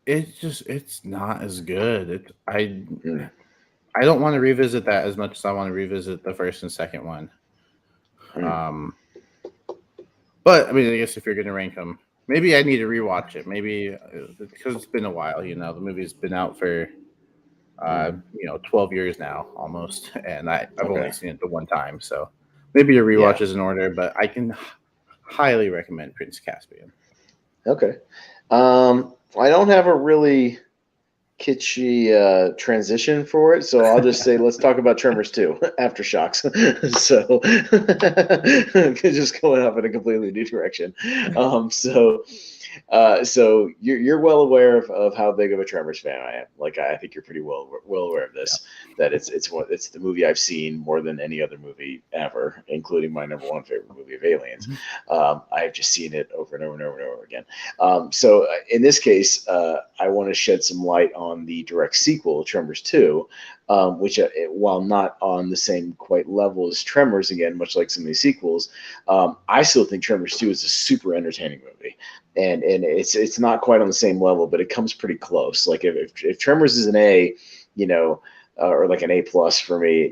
it's not as good. Mm-hmm. I don't want to revisit that as much as I want to revisit the first and second one. Mm-hmm. Um, but I mean, I guess if you're gonna rank them, maybe I need to rewatch it. Maybe because it's been a while. The movie's been out for 12 years now almost, and I've only Okay. seen it the one time. So maybe a rewatch Yeah. is in order. But I can highly recommend Prince Caspian. Okay. I don't have a really kitschy transition for it, so I'll just say let's talk about Tremors 2, Aftershocks. So just going off in a completely new direction. So you're well aware of how big of a Tremors fan I am. Like I think you're pretty well aware of Yeah. this. That it's the movie I've seen more than any other movie ever, including my number one favorite movie of Aliens. Mhm. I've just seen it over and over and over and over again. So in this case, I want to shed some light on the direct sequel, Tremors 2, which, while not on the same quite level as Tremors, again, much like some of these sequels, I still think Tremors 2 is a super entertaining movie. And it's not quite on the same level, but it comes pretty close. Like if Tremors is an A, you know, or like an A plus for me,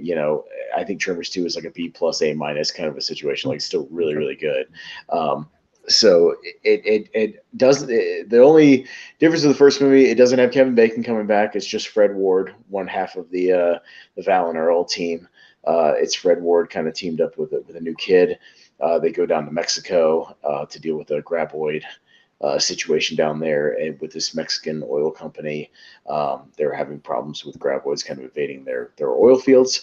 I think Tremors 2 is like a B plus A minus kind of a situation. Like still really, Okay. really good. Um, so it doesn't. The only difference with the first movie, it doesn't have Kevin Bacon coming back. It's just Fred Ward, one half of the Val and Earl team. It's Fred Ward kind of teamed up with a new kid. They go down to Mexico to deal with a graboid situation down there, and with this Mexican oil company, they're having problems with graboids kind of invading their oil fields,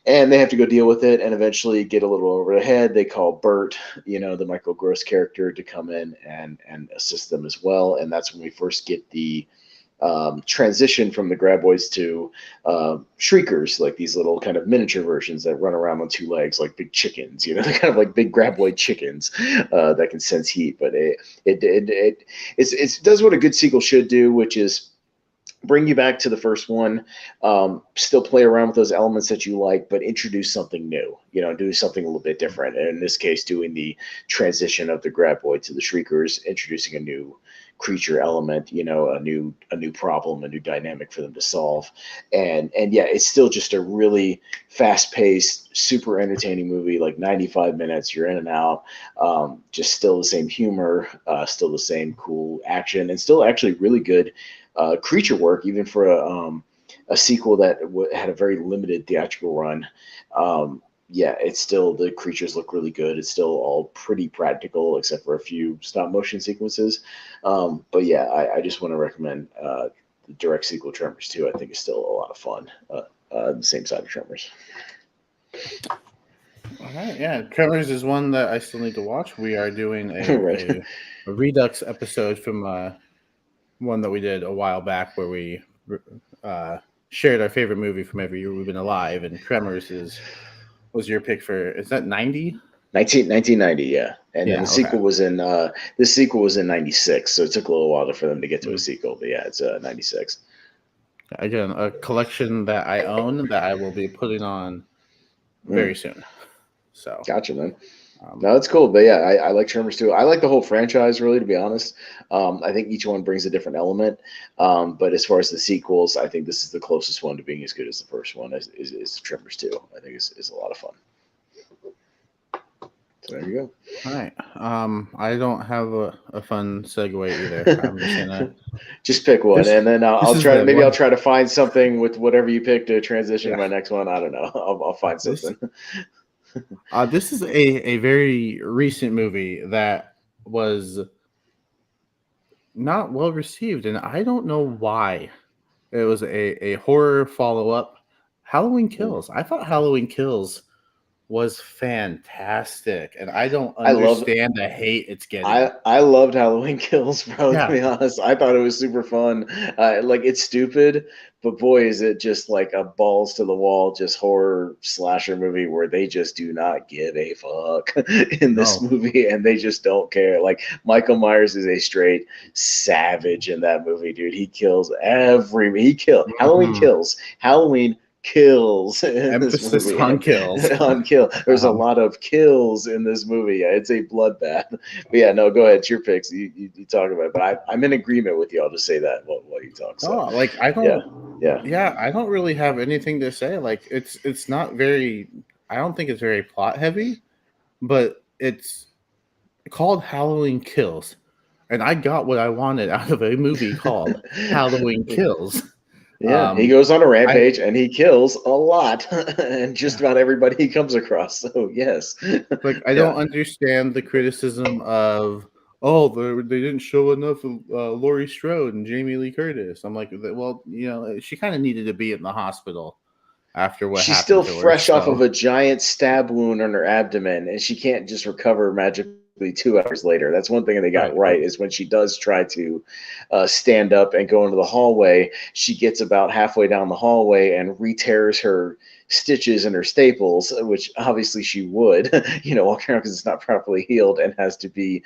and they have to go deal with it and eventually get a little over the head. They call Bert, the Michael Gross character, to come in and assist them as well. And that's when we first get the transition from the graboids to shriekers, like these little kind of miniature versions that run around on two legs like big chickens. They're kind of like big graboid chickens that can sense heat. But it does what a good sequel should do, which is bring you back to the first one, still play around with those elements that you like, but introduce something new, do something a little bit different. And in this case, doing the transition of the graboid to the shriekers, introducing a new creature element, a new problem, a new dynamic for them to solve. And yeah, it's still just a really fast paced, super entertaining movie, like 95 minutes, you're in and out. Just still the same humor, still the same cool action, and still actually really good creature work, even for a sequel that had a very limited theatrical run. Yeah, it's still, the creatures look really good. It's still all pretty practical, except for a few stop motion sequences. But yeah, I just want to recommend the direct sequel Tremors 2. I think is still a lot of fun. The same side of Tremors. All right. Yeah. Tremors is one that I still need to watch. We are doing Right. a Redux episode from one that we did a while back where we uh, shared our favorite movie from every year we've been alive, and Tremors was your pick for, is that 90? 1990, yeah. And then Yeah. Okay. this sequel was in 96, so it took a little while for them to get to a Mhm. sequel, but yeah, it's 96. Again, a collection that I own that I will be putting on Mm, very soon. So gotcha, man. No, that's cool. But yeah, I like Tremors too. I like the whole franchise, really, to be honest. I think each one brings a different element. But as far as the sequels, I think this is the closest one to being as good as the first one is Tremors 2. I think is a lot of fun. So there you go. All right. I don't have a fun segue either. I'm just gonna Just pick one, this and then this I'll is try. the Maybe I'll one. try to find something with whatever you pick to transition to Yeah. my next one. I don't know. I'll find This something. this is a very recent movie that was not well received, and I don't know why. It was a horror follow up, Halloween Kills. I thought Halloween Kills was fantastic, and I don't I love understand the hate it's getting. I loved Halloween Kills, bro. To Yeah, be honest, I thought it was super fun. Like it's stupid, but boy, is it just like a balls to the wall, just horror slasher movie where they just do not give a fuck in this no, movie, and they just don't care. Like Michael Myers is a straight savage in that movie, dude. He kills Halloween Mhm. kills in this Emphasis movie. on kills. On kill. There's a Um, lot of kills in this movie. It's a bloodbath. But yeah, no, go ahead. It's your picks. You talk about it. But I'm in agreement with you. I'll just say that while you talk. So no, like I yeah, don't. yeah. Yeah, I don't really have anything to say. Like it's not very. I don't think it's very plot heavy, but it's called Halloween Kills, and I got what I wanted out of a movie called Halloween Kills. Yeah, he Um, goes on a I rampage and he kills a lot and just yeah, about everybody he comes across. So yes, like I yeah. don't understand the criticism of they didn't show enough of Laurie Strode and Jamie Lee Curtis. I'm like, well, she kind of needed to be in the hospital after what She's still happened to her. fresh off of So a giant stab wound on her abdomen, and she can't just recover magically 2 hours later. That's one thing they got right, right is when she does try to stand up and go into the hallway, she gets about halfway down the hallway and re-tears her stitches and her staples, which obviously she would, walking around because it's not properly healed and has to be,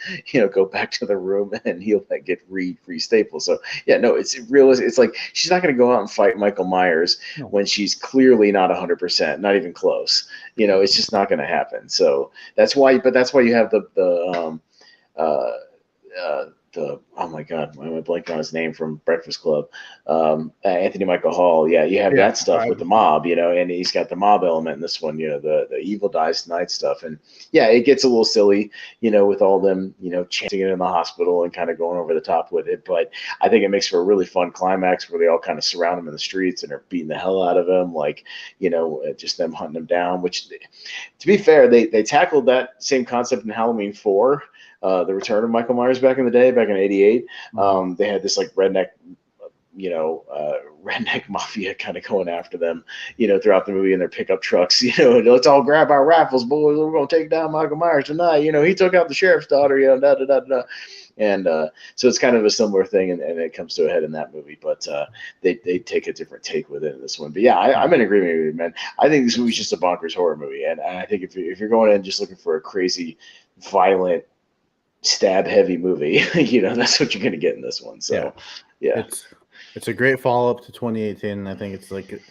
go back to the room and heal that, get re-stapled. So yeah, no, it's real. It's like she's not going to go out and fight Michael Myers no, when she's clearly not 100%, not even close. It's just not going to happen. So that's why you have uh, oh my god, I went blank on his name from Breakfast Club, Anthony Michael Hall. Yeah, you have yeah, that stuff with the mob, and he's got the mob element in this one. The evil dies tonight stuff, and yeah, it gets a little silly, with all them, chanting it in the hospital and kind of going over the top with it. But I think it makes for a really fun climax where they all kind of surround him in the streets and are beating the hell out of him, like just them hunting him down. Which, to be fair, they tackled that same concept in Halloween 4. The Return of Michael Myers back in the day, back in '88. mhm. They had this like redneck mafia kind of going after them, throughout the movie in their pickup trucks. Let's all grab our rifles, boys. We're gonna take down Michael Myers tonight. He took out the sheriff's daughter. Da da da da. And so it's kind of a similar thing, and it comes to a head in that movie. But they take a different take with it in this one. But yeah, I'm in agreement with you, man. I think this movie's just a bonkers horror movie, and I think if you're going in just looking for a crazy, violent, stab heavy movie, that's what you're going to get in this one. Yeah, So yeah, it's a great follow up to 2018. I think it's like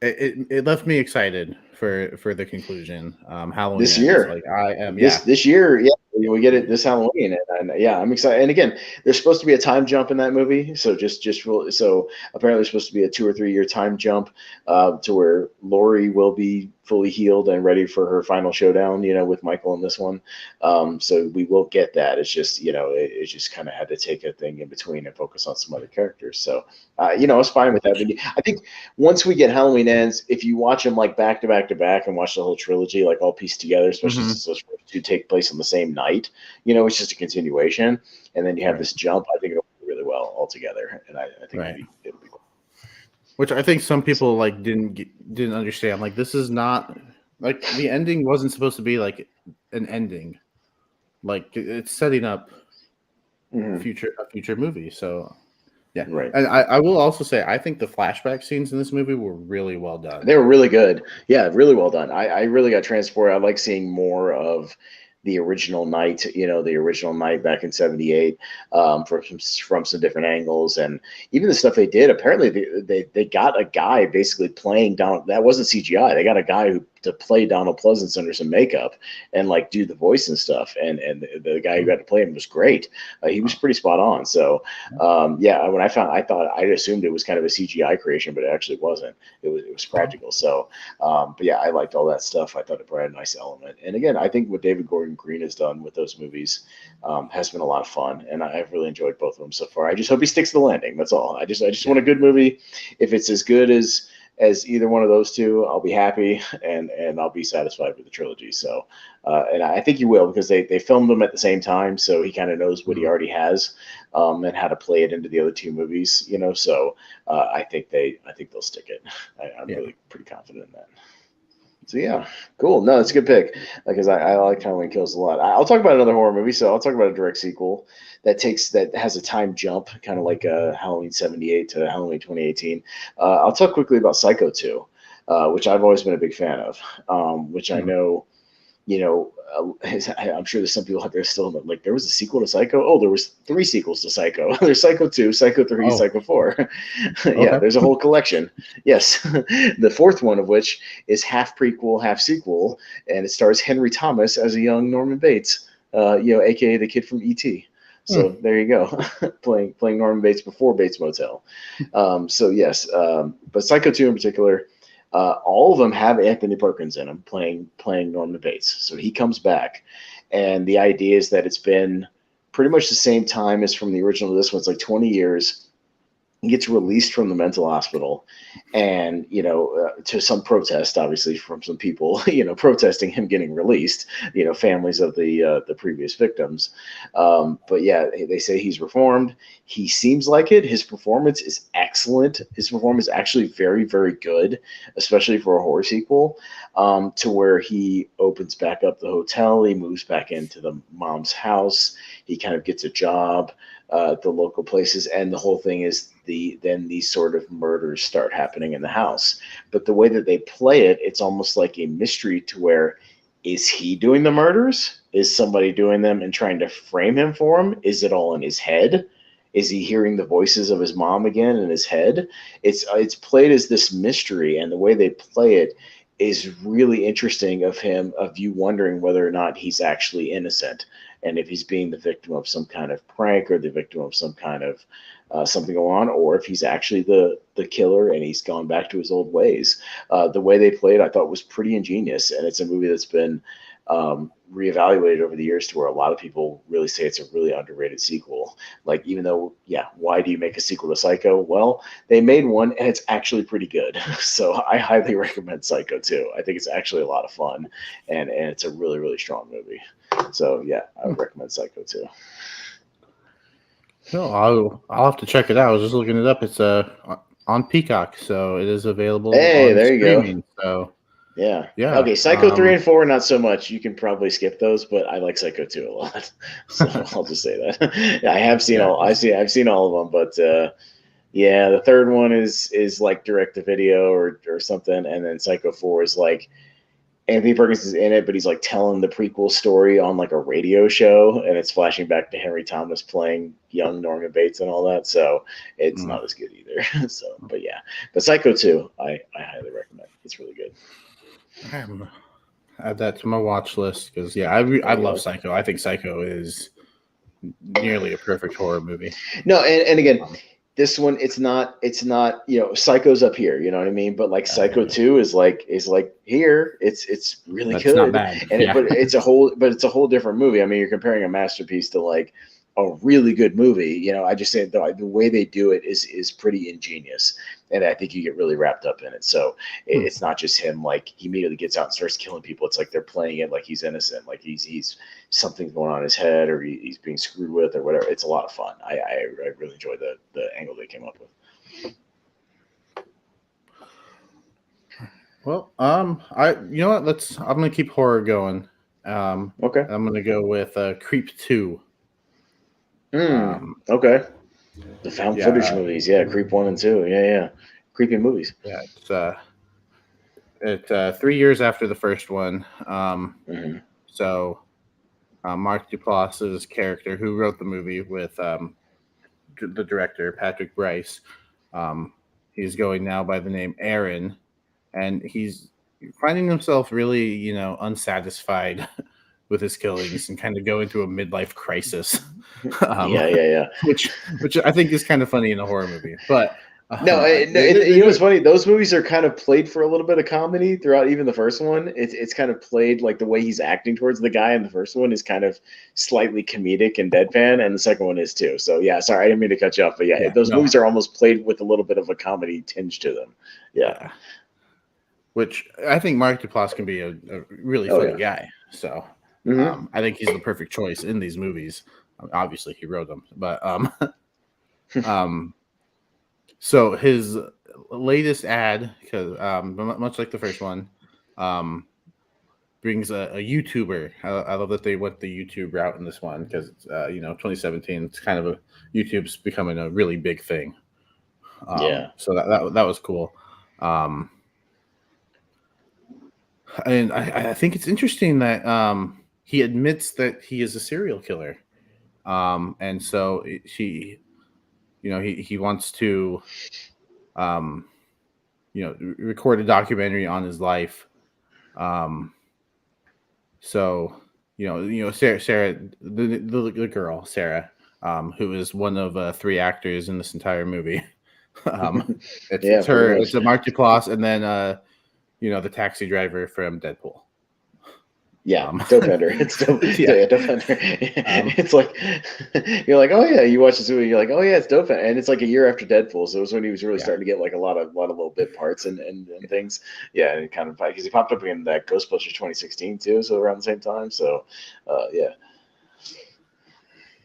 it left me excited for the conclusion. Halloween this ends. year Like I am, yeah, this year, yeah, yeah, we get it this Halloween, and yeah, I'm excited. And again, there's supposed to be a time jump in that movie, so so apparently there's supposed to be a 2 or 3 year time jump to where Laurie will be fully healed and ready for her final showdown, with Michael in this one. So we will get that. It's just it just kind of had to take a thing in between and focus on some other characters. So I was fine with that. But I think once we get Halloween ends, if you watch them like back to back to back and watch the whole trilogy like all pieced together, especially hmm since those two take place on the same night, it's just a continuation. And then you have right, this jump. I think it'll do really well all together, and I think right. it'll be cool. Which I think some people like didn't understand. Like this is not like the ending wasn't supposed to be like an ending. Like it's setting up Mhm. a future movie. So yeah, Right. and I will also say I think the flashback scenes in this movie were really well done. They were really good. Yeah, really well done. I really got transported. I like seeing more of the original Night, the original Night back in '78, from some different angles, and even the stuff they did. Apparently, they got a guy basically playing Donald. That wasn't CGI. They got a guy to play Donald Pleasance under some makeup and like do the voice and stuff. And the guy who got to play him was great. He was pretty spot on. So yeah, when I thought I assumed it was kind of a CGI creation, but it actually wasn't. It was practical. So but yeah, I liked all that stuff. I thought it brought a nice element. And again, I think what David Gordon Green has done with those movies has been a lot of fun, and I've really enjoyed both of them so far. I just hope he sticks to the landing. That's all. I just want a good movie. If it's as good as either one of those two, I'll be happy, and I'll be satisfied with the trilogy. So, and I think he will, because they filmed them at the same time, so he kind of knows what he already has, and how to play it into the other two movies. So I think they'll stick it. I'm really pretty confident in that. So yeah, cool. No, it's a good pick, because I like Halloween Kills a lot. I'll talk about another horror movie. So I'll talk about a direct sequel that has a time jump, kind of like Halloween '78 to Halloween 2018. I'll talk quickly about Psycho 2, which I've always been a big fan of. Which I know, I'm sure there's some people out there still like, there was a sequel to Psycho. Oh, there was 3 sequels to Psycho. There's Psycho 2, Psycho 3, Psycho 4. Yeah, there's a whole collection. Yes, the 4th one of which is half prequel, half sequel, and it stars Henry Thomas as a young Norman Bates, aka the kid from E.T. So there you go, playing Norman Bates before Bates Motel. So yes, but Psycho 2 in particular. All of them have Anthony Perkins in them playing Norman Bates. So he comes back, and the idea is that it's been pretty much the same time as from the original to this one. It's like 20 years. He gets released from the mental hospital, and to some protest, obviously, from some people, protesting him getting released, families of the previous victims. But yeah, they say he's reformed. He seems like it. His performance is excellent. His performance is actually very, very good, especially for a horror sequel. To where he opens back up the hotel, he moves back into the mom's house, he kind of gets a job at the local places, and the whole thing is then these sort of murders start happening in the house. But the way that they play it, it's almost like a mystery, to where, is he doing the murders? Is somebody doing them and trying to frame him for them? Is it all in his head? Is he hearing the voices of his mom again in his head? It's played as this mystery, and the way they play it is really interesting, of you wondering whether or not he's actually innocent, and if he's being the victim of some kind of prank, or the victim of some kind of something going on, or if he's actually the killer and he's gone back to his old ways. The way they played, I thought, was pretty ingenious, and it's a movie that's been reevaluated over the years, to where a lot of people really say it's a really underrated sequel. Like, even though, why do you make a sequel to Psycho? Well, they made one, and it's actually pretty good. So I highly recommend Psycho 2. I think it's actually a lot of fun, and it's a really, really strong movie. So yeah, I would recommend Psycho 2. No, I'll have to check it out. I was just looking it up. It's on Peacock, so it is available. Hey, on there you streaming, go. So yeah. yeah. Okay, Psycho 3 and 4, not so much. You can probably skip those, but I like Psycho 2 a lot. So I'll just say that. I have seen I've seen all of them, but yeah, the third one is like direct to video or something, and then Psycho 4 is like Anthony Perkins is in it, but he's like telling the prequel story on like a radio show, and it's flashing back to Henry Thomas playing young Norman Bates and all that. So it's not as good either. So, but yeah, but Psycho 2, I highly recommend. It's really good. Add that to my watch list, because I love Psycho. I think Psycho is nearly a perfect horror movie. No, and again, this one, it's not Psycho's up here, you know what I mean? But like Psycho 2 is like here. It's really good. Not bad. And but it's a whole different movie. I mean, you're comparing a masterpiece to like a really good movie. I just say the way they do it is pretty ingenious, and I think you get really wrapped up in it. So it's not just him, like, he immediately gets out and starts killing people. It's like they're playing it like he's innocent, like he's something's going on in his head, or he's being screwed with, or whatever. It's a lot of fun. I really enjoy the angle they came up with. Well, you know what? I'm gonna keep horror going. Okay. I'm gonna go with Creep 2. Okay. The found footage movies, Creep 1 and 2, yeah, creepy movies. Yeah, it's 3 years after the first one. So Mark Duplass's character, who wrote the movie with the director Patrick Bryce. Um, he's going now by the name Aaron, and he's finding himself really, unsatisfied with his killings and kind of going through a midlife crisis, um, Yeah. which I think is kind of funny in a horror movie. But No, they, and they you know do what's it. funny? Those movies are kind of played for a little bit of comedy throughout. Even the first one, it's kind of played like the way he's acting towards the guy in the first one is kind of slightly comedic and deadpan, and the second one is too. So yeah, sorry, I didn't mean to cut you off, but yeah, Yeah, those no, movies are almost played with a little bit of a comedy tinge to them. Yeah. yeah. Which I think Mark Duplass can be a really Oh funny yeah. guy. So Hmm. I think he's the perfect choice in these movies. Obviously, he wrote them, but um, so his latest ad, because much like the first one, um, brings a YouTuber. I love that they went the YouTube route in this one because 2017. It's kind of YouTube's becoming a really big thing. Yeah. So that was cool. Um, and I think it's interesting that he admits that he is a serial killer. And so he wants to um, record a documentary on his life. Um, so Sarah, the girl Sarah, who is one of three actors in this entire movie. um, Yeah, it's pretty her, it's much. a Mark Duplass, and then the taxi driver from Deadpool. Yeah, Um, Dope Ender. It's dope. yeah. Yeah, Dope Ender. Um, It's like you're like, oh yeah, you watch this movie, you're like, oh yeah, it's Dope Ender, and it's like a year after Deadpool, so it was when he was really yeah. starting to get like a lot of little bit parts and things. Yeah, and it kind of because he popped up in that Ghostbusters 2016 too, so around the same time. So, yeah,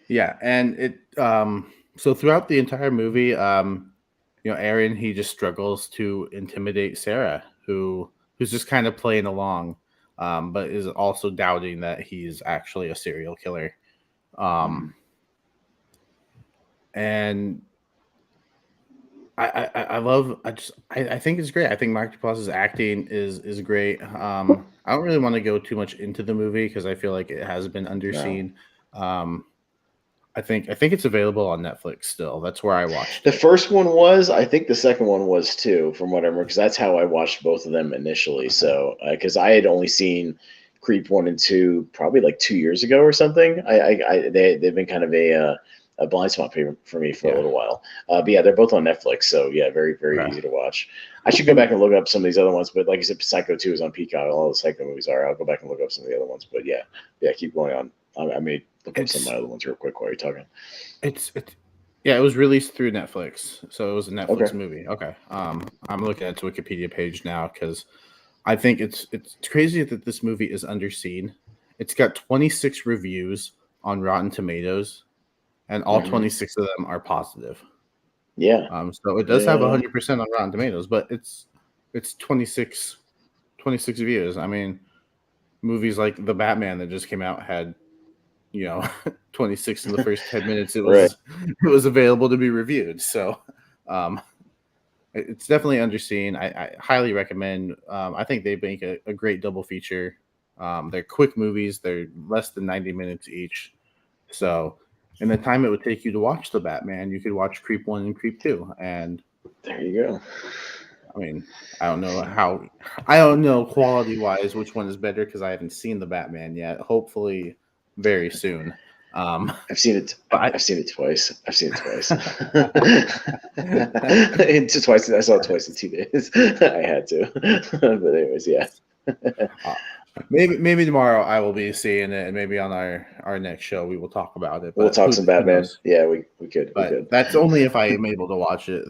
Yeah, and it so throughout the entire movie, Aaron, he just struggles to intimidate Sarah, who's just kind of playing along, but is also doubting that he's actually a serial killer. Mhm. Um, and I love I think it's great. I think Mark Duplass's acting is great. I don't really want to go too much into the movie because I feel like it has been No. underseen. Um, I think it's available on Netflix still. That's where I watched The it. first one was, I think the second one was too, from what I remember, because that's how I watched both of them initially. Okay. So, because I had only seen Creep 1 and 2 probably like 2 years ago or something. They've been kind of a blind spot for me for a Yeah. little while. But yeah, they're both on Netflix, so yeah, very very Okay. easy to watch. I should go And back and look up some of these other ones, but like I said, Psycho 2 is on Peacock. All the Psycho movies are. I'll go back and look up some of the other ones. But yeah, keep going on. I may look up some of it's my other ones real quick while you're talking. it's yeah, it was released through Netflix, so it was a Netflix Okay. movie. Okay. I'm looking at its Wikipedia page now because I think it's crazy that this movie is underseen. It's got 26 reviews on Rotten Tomatoes, and all Hmm. 26 of them are positive. Yeah. So it does have Yeah. 100% on Rotten Tomatoes, but it's 26 views. I mean, movies like The Batman that just came out had 26 in the first 10 minutes it Right. was it was available to be reviewed. So um it's definitely underseen. I highly recommend. I think they make a great double feature. They're quick movies. They're less than 90 minutes each. So in the time it would take you to watch The Batman, you could watch Creep 1 and Creep 2. And There you go. I mean, I don't know quality wise which one is better because I haven't seen The Batman yet. Hopefully very soon. Um, I've seen it. but I've seen it twice. I've seen it twice. I, It's twice. I saw it twice in 2 days. I had to. But anyways, yeah. Uh, maybe tomorrow I will be seeing it, and maybe on our next show we will talk about it. We'll But talk who some who Batman. knows? Yeah, we could. But that's only if I am able to watch it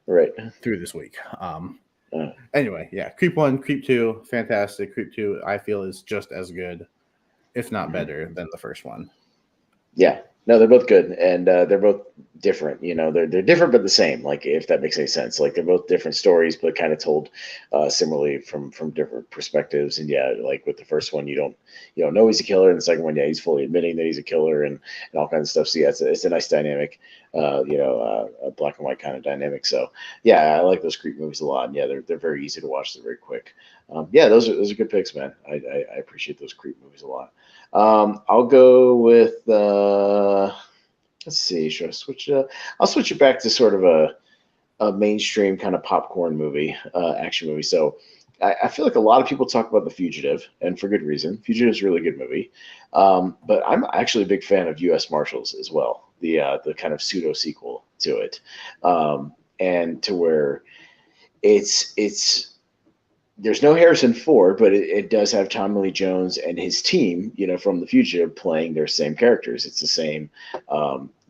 Right. through this week. Uh, Anyway, yeah, Creep 1, Creep 2, fantastic. Creep 2, I feel is just as good, if not mhm. better, than the first one. Yeah. No, they're both good, and they're both different. You know, they're different but the same. Like if that makes any sense. Like they're both different stories, but kind of told similarly from different perspectives. And yeah, like with the first one, you don't know he's a killer, and the second one, yeah, he's fully admitting that he's a killer and all kinds of stuff. So yeah, it's a nice dynamic. A black and white kind of dynamic. So yeah, I like those Creep movies a lot. And yeah, they're very easy to watch. They're very quick. Yeah, those are good picks, man. I appreciate those Creep movies a lot. I'll go with let's see. Should I switch it up? I'll switch it back to sort of a mainstream kind of popcorn movie, action movie. So I feel like a lot of people talk about The Fugitive, and for good reason. Fugitive is a really good movie, but I'm actually a big fan of U.S. Marshals as well. The kind of pseudo sequel to it, and to where it's there's no Harrison Ford, but it does have Tommy Lee Jones and his team, from The Fugitive playing their same characters. It's the same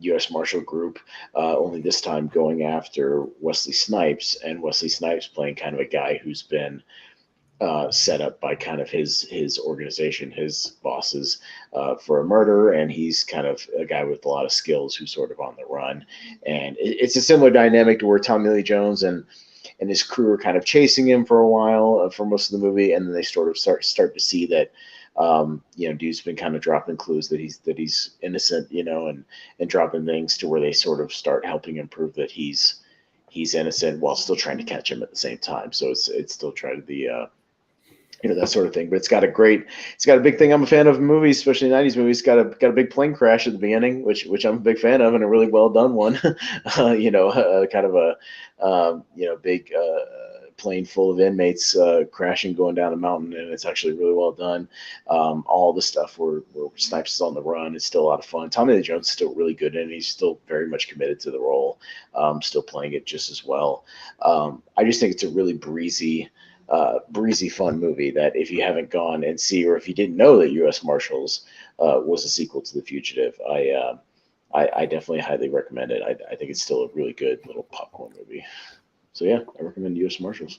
U.S. Marshal group, only this time going after Wesley Snipes, and Wesley Snipes playing kind of a guy who's been set up by kind of his organization, his bosses, for a murder, and he's kind of a guy with a lot of skills who's sort of on the run. And it's a similar dynamic to where Tommy Lee Jones and his crew are kind of chasing him for a while for most of the movie, and then they sort of start to see that dude's been kind of dropping clues that he's innocent, and dropping things to where they sort of start helping him prove that he's innocent while still trying to catch him at the same time. So it's still trying to be that sort of thing. But it's got a big thing I'm a fan of in movies, especially '90s movies. Got a big plane crash at the beginning, which I'm a big fan of, and a really well done one. Kind of a big plane full of inmates crashing going down a mountain, and it's actually really well done. All the stuff where Snipes is on the run is still a lot of fun. Tommy Lee Jones is still really good, and he's still very much committed to the role, still playing it just as well. I just think it's a really breezy, fun movie that if you haven't gone and see, or if you didn't know that U.S. Marshals was a sequel to The Fugitive, I definitely highly recommend it. I think it's still a really good little popcorn movie. So yeah, I recommend U.S. Marshals.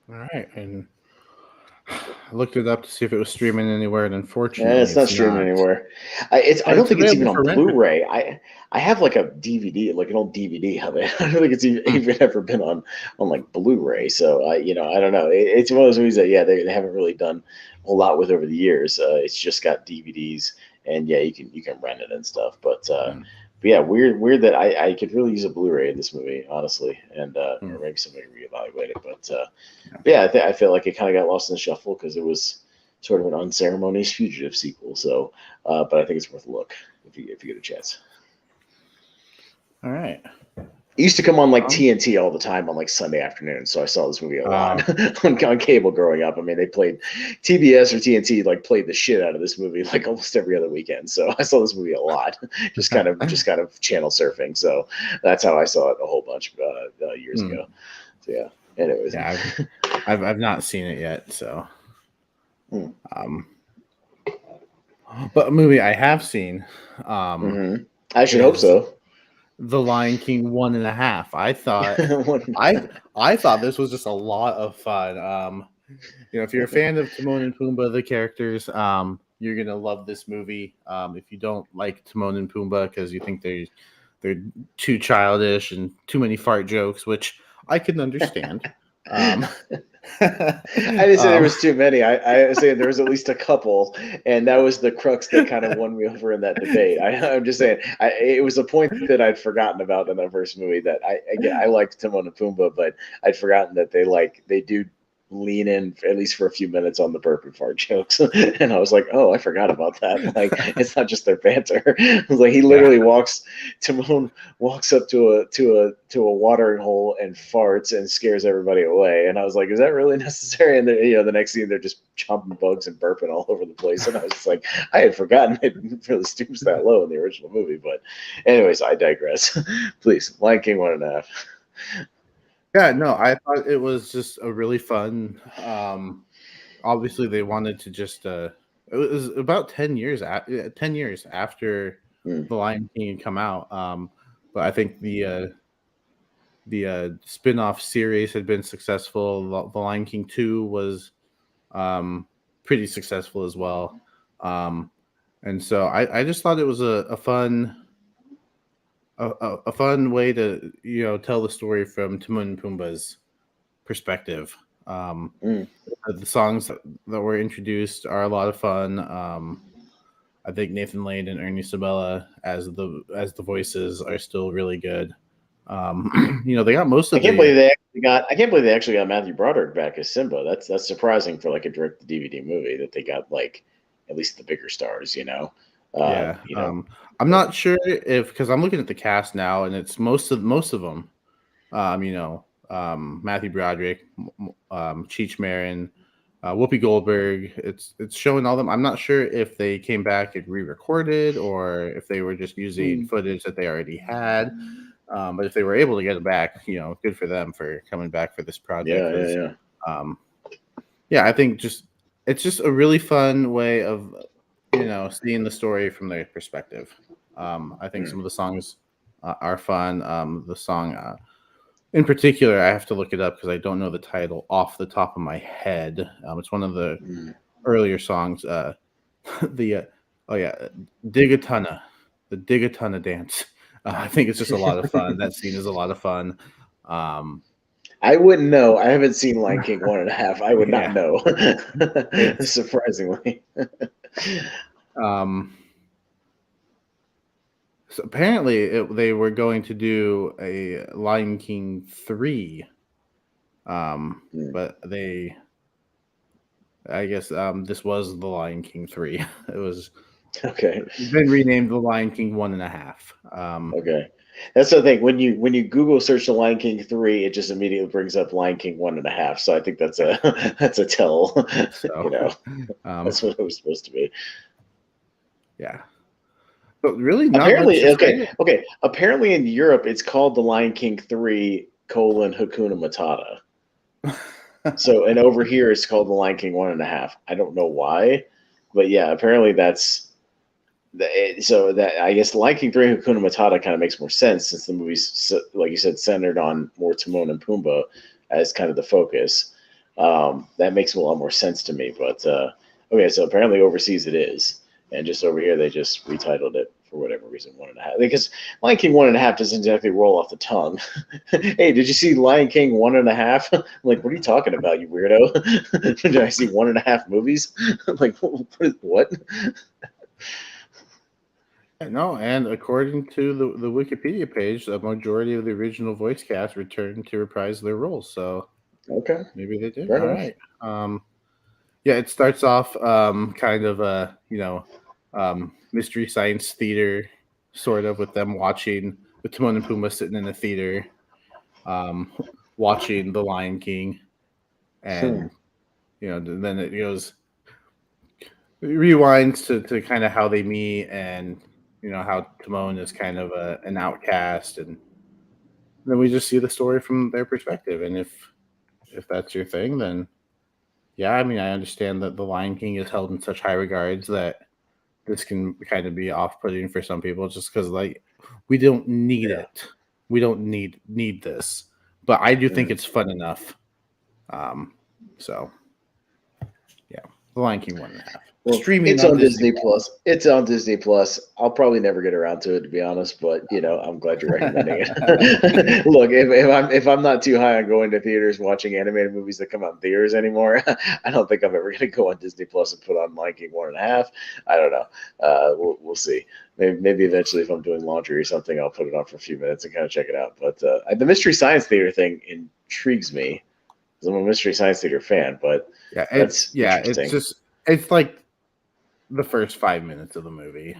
All right, and I looked it up to see if it was streaming anywhere, and Yeah, unfortunately, it's not it's streaming not. anywhere. I But don't it's think it's even available on for rent. Blu-ray. I have like a DVD, like an old DVD of it. I don't think it's even ever been on like Blu-ray. So I don't know. It's one of those movies that they haven't really done a whole lot with over the years. It's just got DVDs, and yeah, you can rent it and stuff. But yeah, weird that I could really use a Blu-ray in this movie, honestly, and or maybe somebody reevaluate it. But yeah, I feel like it kind of got lost in the shuffle because it was sort of an unceremonious Fugitive sequel. So, but I think it's worth a look if you get a chance. All right. It used to come on like Um, TNT all the time on like Sunday afternoon, so I saw this movie a lot uh, on cable growing up. I mean, they played TBS or TNT like played the shit out of this movie like almost every other weekend. So I saw this movie a lot, just kind of channel surfing. So that's how I saw it a whole bunch years hmm, ago. So yeah, anyways. yeah, I've not seen it yet, so Hmm. um, but a movie I have seen Mm-hmm. I should hope is so. The Lion King 1.5. I thought this was just a lot of fun. If you're a fan of Timon and Pumbaa, the characters, you're gonna love this movie. If you don't like Timon and Pumbaa because you think they're too childish and too many fart jokes, which I can understand. Um, I didn't say there um, was too many. I say there was at least a couple, and that was the crux that kind of won me over in that debate. I'm just saying, it was a point that I'd forgotten about in that first movie. That I liked Timon and Pumbaa, but I'd forgotten that they do lean in at least for a few minutes on the burp and fart jokes, and I was like, oh, I forgot about that. Like, it's not just their banter. I was like, he yeah, literally Timon walks up to a watering hole and farts and scares everybody away. And I was like, is that really necessary? And the next scene they're just chomping bugs and burping all over the place. And I was just like, I had forgotten it really stoops that low in the original movie. But anyways, I digress. Please, Lion King 1.5. yeah. No, I thought it was just a really fun. Obviously, they wanted to just. It was about 10 years after Mm. The Lion King had come out. But I think the spin-off series had been successful. The Lion King 2 was um, pretty successful as well. Um, And so I just thought it was a fun a fun way to tell the story from Timon and Pumbaa's perspective. Um, Mm. the songs that were introduced are a lot of fun. I think Nathan Lane and Ernie Sabella as the voices are still really good. They got most I of can't the believe they actually got. I can't believe they actually got Matthew Broderick back as Simba. That's surprising for like a direct DVD movie that they got like at least the bigger stars. yeah. You know. I'm not sure if because I'm looking at the cast now and it's most of them. Matthew Broderick, Cheech Marin, Whoopi Goldberg. It's showing all them. I'm not sure if they came back and re-recorded or if they were just using Hmm. footage that they already had. But if they were able to get it back, good for them for coming back for this project. Yeah, yeah, Because, yeah. um, yeah, I think it's just a really fun way of seeing the story from their perspective. I think Hmm. some of the songs are fun. The song in particular, I have to look it up because I don't know the title off the top of my head. It's one of the Hmm. earlier songs. The oh yeah, Digatana, the Digatana dance. I think it's just a lot of fun. That scene is a lot of fun. Um, I wouldn't know. I haven't seen Lion King 1.5. I would not yeah, know. it's Surprisingly. um, so apparently they were going to do a Lion King 3, Hmm. but I guess this was the Lion King 3. It was Okay. been renamed the Lion King 1.5. Okay. That's the thing. When you Google search the Lion King 3, it just immediately brings up Lion King 1.5. So I think that's a that's a tell. So you know, um, that's what it was supposed to be. yeah, but really not much Apparently, to okay, say. okay. Apparently in Europe, it's called the Lion King 3 colon Hakuna Matata. So, and over here, it's called the Lion King 1.5. I don't know why, but yeah, apparently that's so that I guess the Lion King 3 Hakuna Matata kind of makes more sense since the movie's like you said centered on more Timon and Pumbaa as kind of the focus. That makes a lot more sense to me. But okay, so apparently overseas it is, and just over here they just retitled it for whatever reason 1.5 because Lion King 1.5 doesn't exactly roll off the tongue. Hey, did you see Lion King 1.5? I'm like, what are you talking about, you weirdo? Did I see 1.5 movies? I'm like, what? No, and according to the Wikipedia page, the majority of the original voice cast returned to reprise their roles. So Okay, maybe they did. fair All enough. right. Yeah, it starts off kind of a mystery science theater, sort of with them watching with Timon and Pumbaa sitting in the theater, um, watching The Lion King, Hmm. and then it goes it rewinds to kind of how they meet and how Timon is kind of an outcast, and then we just see the story from their perspective. And if that's your thing, then yeah, I mean, I understand that The Lion King is held in such high regards that this can kind of be off-putting for some people just because like we don't need Yeah. it, we don't need this, but I do think Hmm. it's fun enough. um so yeah, The Lion King 1.5 Well, streaming it's on on Disney Disney Plus. Plus. It's on Disney Plus. I'll probably never get around to it, to be honest. But I'm glad you're recommending it. Look, if I'm not too high on going to theaters watching animated movies that come out in theaters anymore, I don't think I'm ever going to go on Disney Plus and put on Lion King 1.5. I don't know. We'll see. Maybe eventually, if I'm doing laundry or something, I'll put it on for a few minutes and kind of check it out. But the Mystery Science Theater thing intrigues me because I'm a Mystery Science Theater fan. But that's It's interesting. just it's like the first 5 minutes of the movie.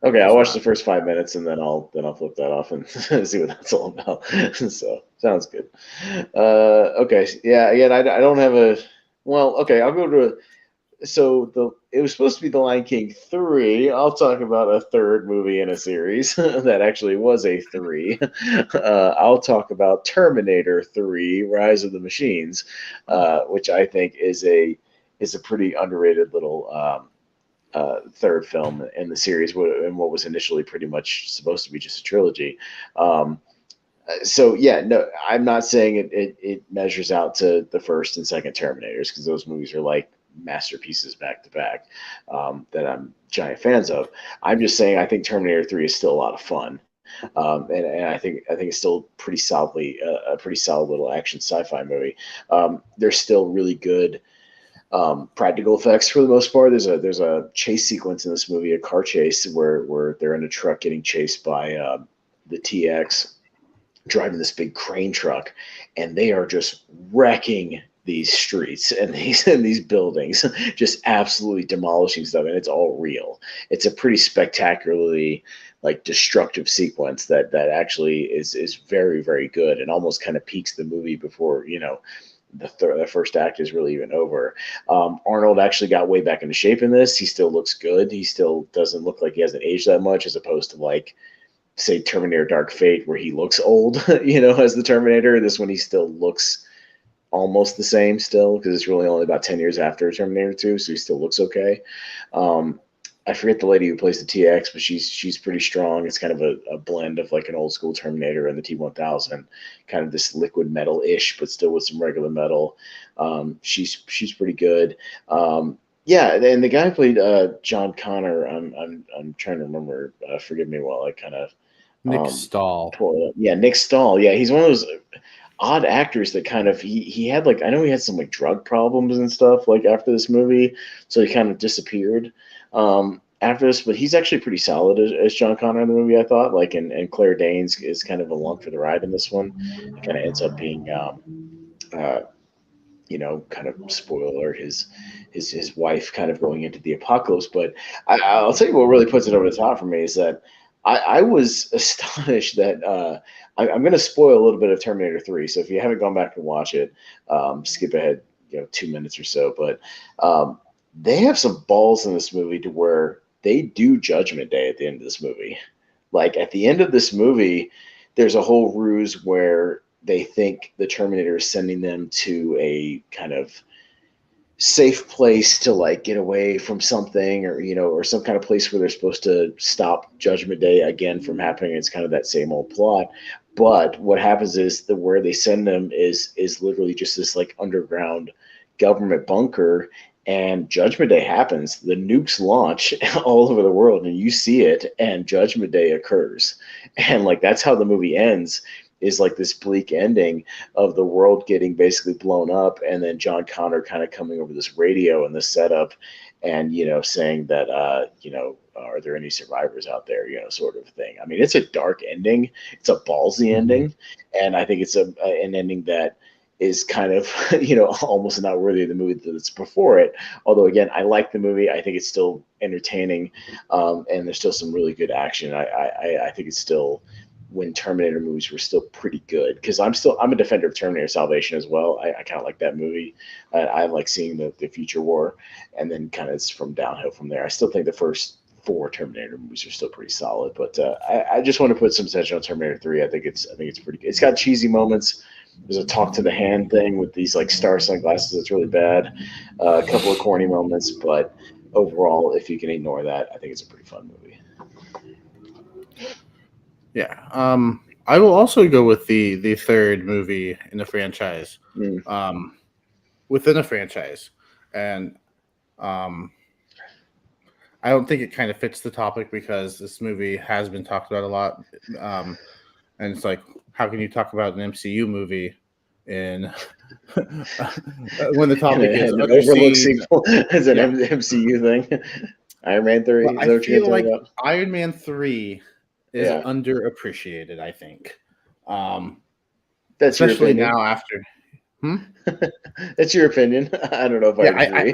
Okay, I'll It's watch not. the first 5 minutes and then I'll flip that off and see what that's all about. So sounds good. Okay, yeah. Again, I don't have a. Well, okay, I'll go to. So it was supposed to be the Lion King 3. I'll talk about a third movie in a series that actually was a 3. I'll talk about Terminator 3: Rise of the Machines, which I think is a pretty underrated little third film in the series, and what was initially pretty much supposed to be just a trilogy. Um, so yeah, no, I'm not saying it measures out to the first and second Terminators because those movies are like masterpieces back to back that I'm giant fans of. I'm just saying I think Terminator 3 is still a lot of fun. And I think it's still a pretty solid little action sci-fi movie. There's still really good practical effects for the most part. There's a chase sequence in this movie, a car chase where they're in a truck getting chased by the TX driving this big crane truck, and they are just wrecking these streets and these buildings, just absolutely demolishing stuff, and it's all real. It's a pretty spectacularly like destructive sequence that actually is very very good and almost kind of peaks the movie before the first act is really even over. Arnold actually got way back into shape in this. He still looks good. He still doesn't look like he hasn't aged that much, as opposed to like say Terminator Dark Fate, where he looks old, as the Terminator. This one he still looks almost the same still, because it's really only about 10 years after Terminator 2, so he still looks okay. Um, I forget the lady who plays the TX, but she's pretty strong. It's kind of a blend of like an old school Terminator and the T1000, kind of this liquid metal ish, but still with some regular metal. She's pretty good. Yeah, and the guy who played John Connor. I'm trying to remember. Forgive me while I kind of Nick Stahl. pull it up. Yeah, Nick Stahl. Yeah, he's one of those odd actors that kind of he had like, I know he had some like drug problems and stuff like after this movie, so he kind of disappeared after this. But he's actually pretty solid as John Connor in the movie, I thought. Like, and Claire Danes is kind of along for the ride in this one. It kind of ends up being uh, kind of spoiler, his wife kind of going into the apocalypse. But I'll tell you what really puts it over the top for me is that I was astonished that I'm going to spoil a little bit of Terminator 3. So if you haven't gone back and watch it, skip ahead 2 minutes or so. But they have some balls in this movie to where they do Judgment Day at the end of this movie. Like at the end of this movie, there's a whole ruse where they think the Terminator is sending them to a kind of safe place to like get away from something, or some kind of place where they're supposed to stop Judgment Day again from happening. It's kind of that same old plot. But what happens is the where they send them is literally just this like underground government bunker, and Judgment Day happens. The nukes launch all over the world, and you see it, and Judgment Day occurs. And like that's how the movie ends, is like this bleak ending of the world getting basically blown up, and then John Connor kind of coming over this radio and this setup, and saying that are there any survivors out there, sort of thing. I mean, it's a dark ending. It's a ballsy ending, and I think it's an ending that is kind of almost not worthy of the movie that's before it. Although again, I like the movie. I think it's still entertaining, and there's still some really good action. I think it's still, when Terminator movies were still pretty good, because I'm a defender of Terminator Salvation as well. I kind of like that movie. I like seeing the future war, and then kind of it's from downhill from there. I still think the first four Terminator movies are still pretty solid, but I just want to put some attention on Terminator 3. I think it's pretty good. It's got cheesy moments. There's a talk to the hand thing with these like star sunglasses that's really bad. A couple of corny moments, but overall, if you can ignore that, I think it's a pretty fun movie. Yeah. I will also go with the third movie in the franchise. Within a franchise, and I don't think it kind of fits the topic because this movie has been talked about a lot. And it's like, how can you talk about an MCU movie in when the topic is an Under overlooked Siege? sequel as an Yeah. MCU thing? Iron Man 3, Well, is I that what you're feel going to like talk about? Iron Man 3 is Yeah, underappreciated, I think. Um, that's your Especially opinion. now after. Hmm? That's your opinion. I don't know if I Yeah, would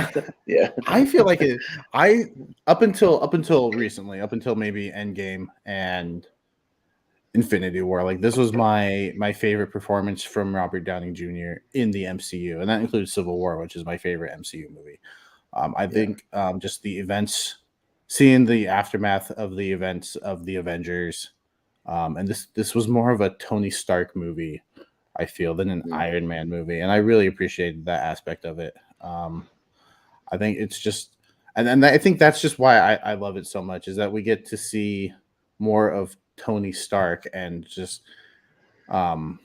agree. Yeah. I feel like it. I up until recently, up until maybe Endgame and Infinity War, like this was my favorite performance from Robert Downey Jr. in the MCU, and that includes Civil War, which is my favorite MCU movie. I Yeah. think just the events, seeing the aftermath of the events of the Avengers, and this was more of a Tony Stark movie, I feel, than an Mm. Iron Man movie, and I really appreciated that aspect of it. I think it's just, and I think that's just why I love it so much, is that we get to see more of Tony Stark and just um,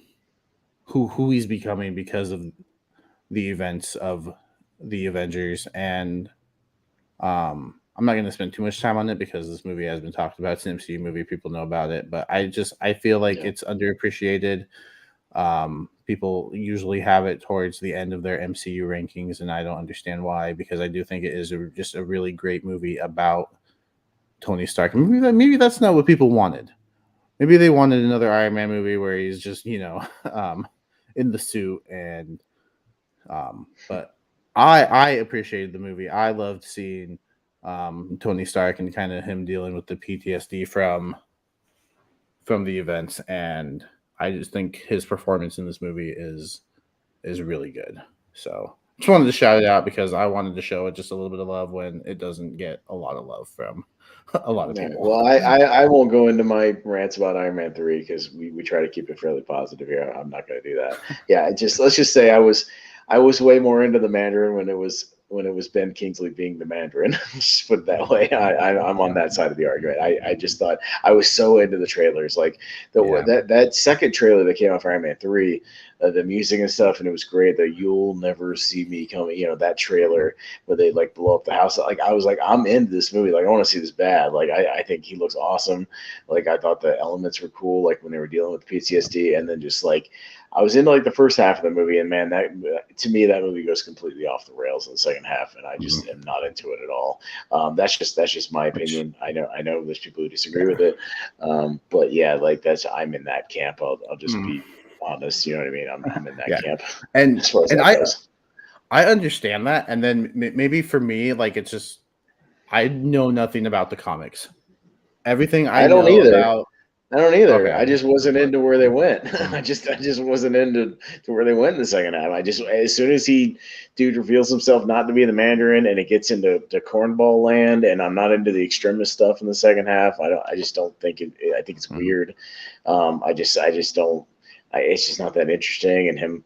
who he's becoming because of the events of the Avengers, and I'm not going to spend too much time on it because this movie has been talked about. It's an MCU movie; people know about it. But I feel like Yeah. it's underappreciated. People usually have it towards the end of their MCU rankings, and I don't understand why. Because I do think it is just a really great movie about Tony Stark. Maybe that's not what people wanted. Maybe they wanted another Iron Man movie where he's just in the suit and but I appreciated the movie. I loved seeing Tony Stark and kind of him dealing with the PTSD from the events, and I just think his performance in this movie is really good. So just wanted to shout it out because I wanted to show it just a little bit of love when it doesn't get a lot of love from a lot of Yeah, people. well, I won't go into my rants about Iron Man 3 because we try to keep it fairly positive here. I'm not going to do that. Yeah, just let's just say I was way more into the Mandarin when it was Ben Kingsley being the Mandarin. Just put it that way. I'm on Yeah, that side of the argument. I just thought I was so into the trailers, like yeah, that second trailer that came out for Iron Man 3, the music and stuff, and it was great. The "You'll Never See Me Coming," that trailer where they like blow up the house. Like I was like, I'm into this movie. Like I want to see this bad. Like I think he looks awesome. Like I thought the elements were cool. Like when they were dealing with PTSD, and then just like I was into like the first half of the movie, and man, that to me that movie goes completely off the rails in the second half, and I just mhm. am not into it at all. That's just my Which opinion. I know there's people who disagree yeah, with it, but yeah, like I'm in that camp. I'll just mm, be honest. You know what I mean? I'm in that yeah, camp and as far as and that I goes. I understand that, and then maybe for me, like it's just I know nothing about the comics. Everything I I don't know either. about I don't either. okay, I just wasn't into where they went. mm, I just wasn't into to where they went in the second half. I just as soon as dude reveals himself not to be the Mandarin and it gets into cornball land and I'm not into the extremist stuff in the second half. I just don't think it. I think it's mhm, weird. I just don't. It's just not that interesting. And him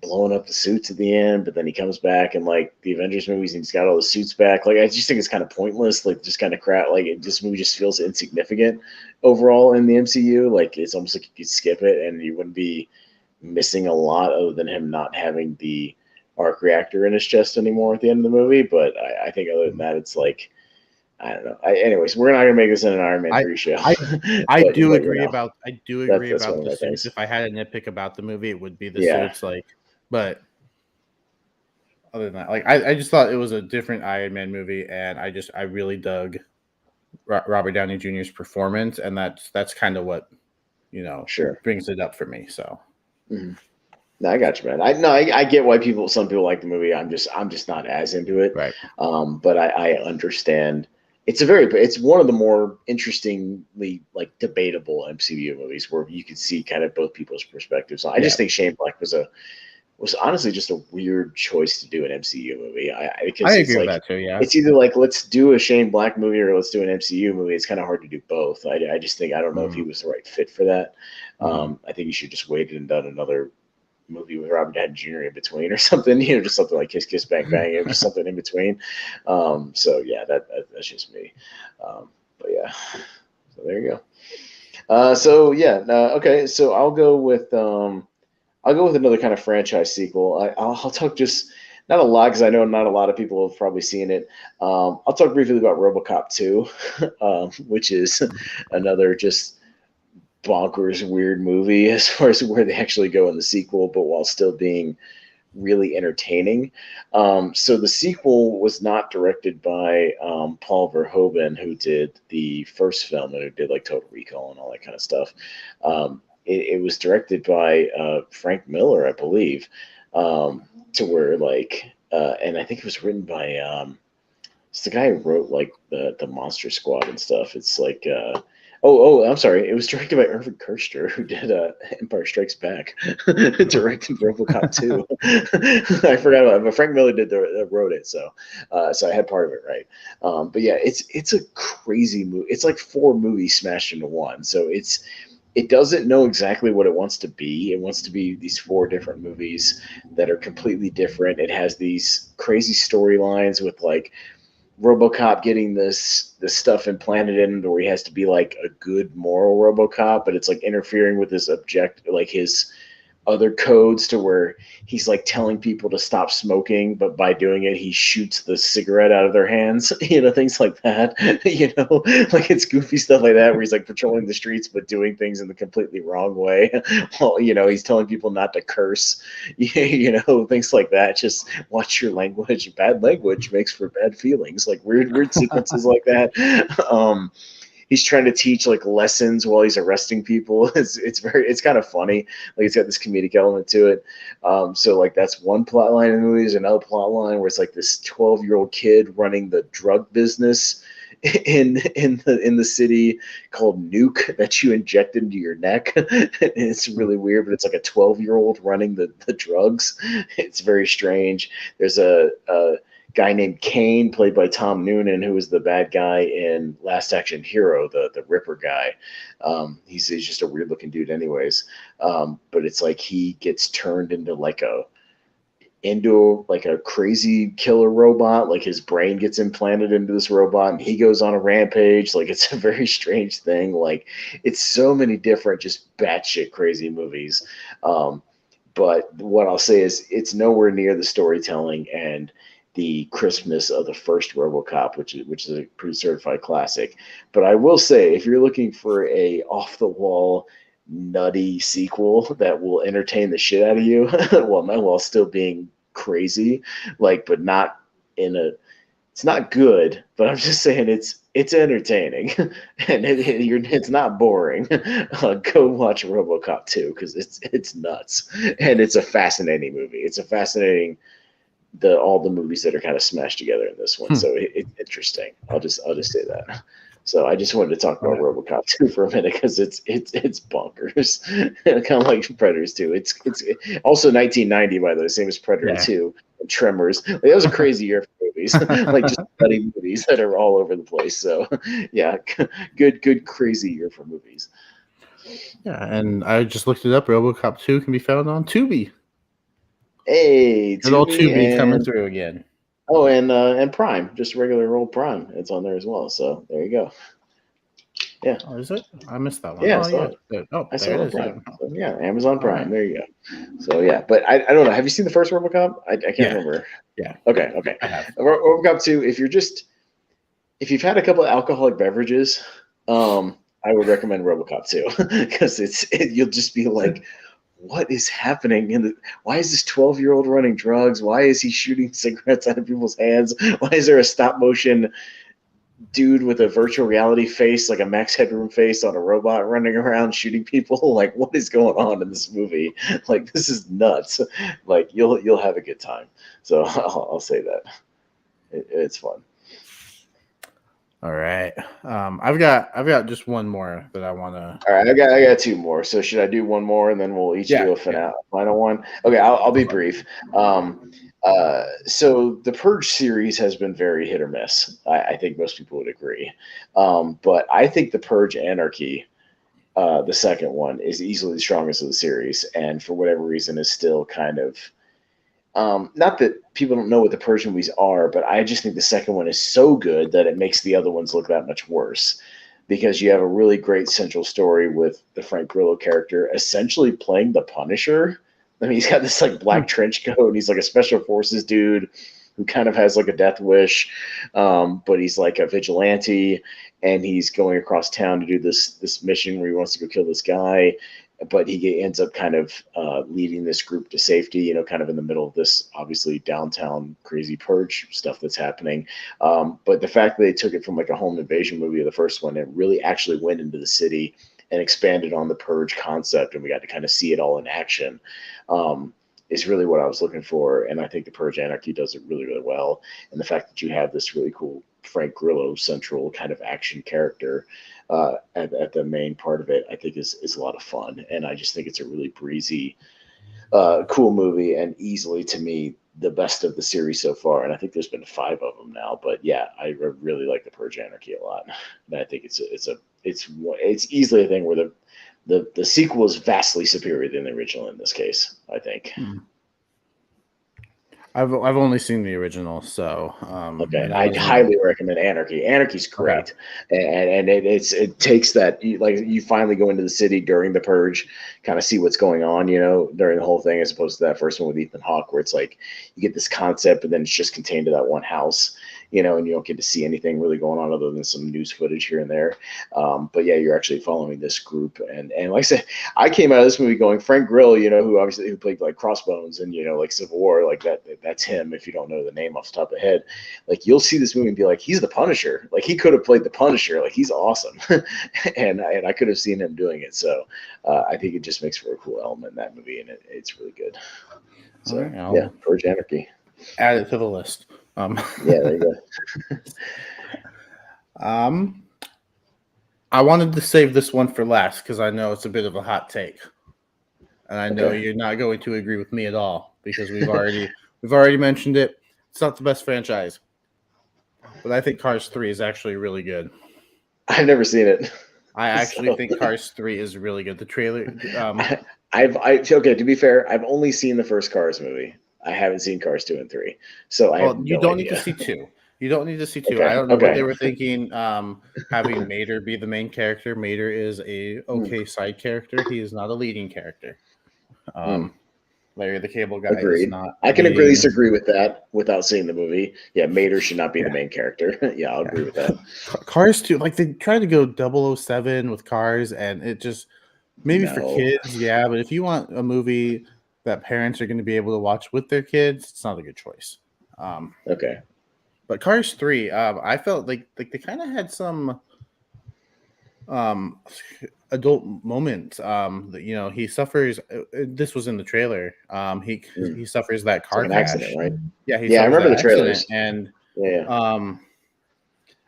blowing up the suits at the end, but then he comes back and like the Avengers movies and he's got all the suits back. Like I just think it's kind of pointless, like just kind of crap. Like this movie just feels insignificant overall in the MCU. Like it's almost like you could skip it and you wouldn't be missing a lot other than him not having the arc reactor in his chest anymore at the end of the movie. But I think other than mhm. that, it's like I don't know. Anyways, we're not gonna make this in an Iron Man I 3 show, I but I do agree that's one about of the my suits. things. If I had a nitpick about the movie, it would be the Yeah, suits. Like, but other than that, like I just thought it was a different Iron Man movie, and I really dug Robert Downey Jr.'s performance, and that's kind of what sure. brings it up for me. So Mhm. No, I got you, man. I get why some people like the movie. I'm just not as into it. right, But I understand. It's one of the more interestingly like debatable MCU movies where you can see kind of both people's perspectives. I yeah, just think Shane Black was honestly just a weird choice to do an MCU movie. I Because it's agree with like that too. Yeah, it's either like let's do a Shane Black movie or let's do an MCU movie. It's kind of hard to do both. I just think I don't know if he mm-hmm, was the right fit for that. mm-hmm, I think he should just waited and done another movie with Robert Downey Jr. in between or something, just something like Kiss Kiss Bang Bang, just something in between. So yeah, that's just me. But yeah, so there you go. So yeah, okay. So I'll go with another kind of franchise sequel. I'll talk just not a lot because I know not a lot of people have probably seen it. I'll talk briefly about RoboCop 2, which is another just bonkers weird movie as far as where they actually go in the sequel, but while still being really entertaining. So the sequel was not directed by Paul Verhoeven, who did the first film and who did like Total Recall and all that kind of stuff. It was directed by Frank Miller, I believe, to where like, and I think it was written by it's the guy who wrote like the Monster Squad and stuff. It's like I'm sorry. It was directed by Irvin Kershner, who did Empire Strikes Back, directed RoboCop 2. I forgot about it, but Frank Miller wrote it, so I had part of it right. But yeah, it's a crazy movie. It's like four movies smashed into one. So it doesn't know exactly what it wants to be. It wants to be these four different movies that are completely different. It has these crazy storylines with like RoboCop getting this stuff implanted in him where he has to be like a good moral RoboCop, but it's like interfering with his object, like his other codes to where he's like telling people to stop smoking, but by doing it, he shoots the cigarette out of their hands, things like that, like it's goofy stuff like that, where he's like patrolling the streets, but doing things in the completely wrong way. Well, he's telling people not to curse, things like that. Just watch your language. Bad language makes for bad feelings, like weird sequences like that. He's trying to teach like lessons while he's arresting people. It's kind of funny. Like it's got this comedic element to it. So like that's one plot line in the movie. There's another plot line where it's like this 12-year-old kid running the drug business in the city called Nuke that you inject into your neck. It's really weird, but it's like a 12-year-old running the drugs. It's very strange. There's a guy named Kane, played by Tom Noonan, who was the bad guy in Last Action Hero, the Ripper guy. He's just a weird looking dude, anyways. But it's like he gets turned into like a crazy killer robot. Like his brain gets implanted into this robot, and he goes on a rampage. Like it's a very strange thing. Like it's so many different, just batshit crazy movies. But what I'll say is it's nowhere near the storytelling and the crispness of the first RoboCop, which is a pretty certified classic. But I will say, if you're looking for a off the wall, nutty sequel that will entertain the shit out of you, while still being crazy, but not in a. It's not good, but I'm just saying it's entertaining, and it's not boring. Go watch RoboCop 2 because it's nuts, and it's a fascinating movie. It's a fascinating all the movies that are kind of smashed together in this one. So it's interesting. I'll just say that. So I just wanted to talk about RoboCop 2 for a minute because it's bonkers, kind of like Predators 2. It's also 1990, by the way, same as Predator 2 and Tremors. Like, that was a crazy year for movies, like just bloody movies that are all over the place. So yeah, good crazy year for movies. Yeah, and I just looked it up. RoboCop 2 can be found on Tubi. Hey, Good old Tubi coming and through again. oh, and Prime, just regular old Prime. It's on there as well. So there you go. Yeah. Oh, is it? I missed that one. Yeah, Oh, yeah. I saw There it it on is. Yeah. Prime. So, yeah, Amazon Prime. Right. There you go. So yeah, but I don't know. Have you seen the first RoboCop? I can't remember. Yeah. Okay. I have. RoboCop 2. If you've had a couple of alcoholic beverages, I would recommend RoboCop 2 because you'll just be like, what is happening? Why is this 12-year-old running drugs? Why is he shooting cigarettes out of people's hands? Why is there a stop motion dude with a virtual reality face, like a Max Headroom face, on a robot running around shooting people? Like, what is going on in this movie? Like, this is nuts. Like, you'll have a good time. So I'll say that it's fun. All right. I've got just one more that I want to. All right, I got two more. So should I do one more and then we'll each do a final one? Okay, I'll be brief. So the Purge series has been very hit or miss. I think most people would agree. But I think the Purge Anarchy, the second one, is easily the strongest of the series, and for whatever reason is still kind of not that people don't know what the Purge movies are, but I just think the second one is so good that it makes the other ones look that much worse. Because you have a really great central story with the Frank Grillo character essentially playing the Punisher. I mean, he's got this like black trench coat, and he's like a special forces dude who kind of has like a death wish, but he's like a vigilante, and he's going across town to do this mission where he wants to go kill this guy, but he ends up kind of leading this group to safety, kind of in the middle of this obviously downtown crazy purge stuff that's happening. But the fact that they took it from like a home invasion movie of the first one and really actually went into the city and expanded on the purge concept, and we got to kind of see it all in action, is really what I was looking for. And I think the Purge Anarchy does it really, really well. And the fact that you have this really cool Frank Grillo central kind of action character at the main part of it, I think is a lot of fun. And I just think it's a really breezy, cool movie, and easily, to me, the best of the series so far. And I think there's been 5 of them now. But yeah, I really like the Purge Anarchy a lot. And I think it's easily a thing where the sequel is vastly superior than the original in this case, I think. I've only seen the original, so Okay, and that I was in highly recommend Anarchy. Anarchy's okay. great, and it takes that like you finally go into the city during the purge, kind of see what's going on, during the whole thing, as opposed to that first one with Ethan Hawke, where it's like you get this concept, but then it's just contained to that one house, and you don't get to see anything really going on other than some news footage here and there. But yeah, you're actually following this group, and like I said, I came out of this movie going Frank Grill, who played like Crossbones and like Civil War, like that's him. If you don't know the name off the top of the head, like you'll see this movie and be like, he's the Punisher. Like he could have played the Punisher. Like he's awesome, and I could have seen him doing it. So I think it just makes for a cool element in that movie, and it's really good. All So right, yeah, I'll Purge Anarchy. add it to the list. Yeah, there you go. um, I wanted to save this one for last because I know it's a bit of a hot take, and I know Okay. you're not going to agree with me at all because we've already mentioned it. It's not the best franchise, but I think Cars 3 is actually really good. I've never seen it. I actually So think Cars 3 is really good. The trailer, okay. To be fair, I've only seen the first Cars movie. I haven't seen Cars 2 and 3, so I have well, you no don't need to idea. see 2. You don't need to see 2. Okay. I don't know what Okay. they were thinking. Having Mater be the main character. Mater is a Hmm. okay side character. He is not a leading character. Hmm. Larry the Cable Guy is Agreed. not I can at least leading. agree with that without seeing the movie. Yeah, Mater should not be the Yeah, main character. Yeah, I'll agree yeah. with that. Cars 2, like they tried to go 007 with Cars, and it just maybe for No. kids, yeah. But if you want a movie that parents are going to be able to watch with their kids, it's not a good choice. Um, Okay. but Cars 3, I felt like they kind of had some um adult moments he suffers this was in the trailer Mm. he suffers that It's like car an accident, crash. right? Yeah, he Yeah, I suffers remember that the accident, trailers. and Yeah. um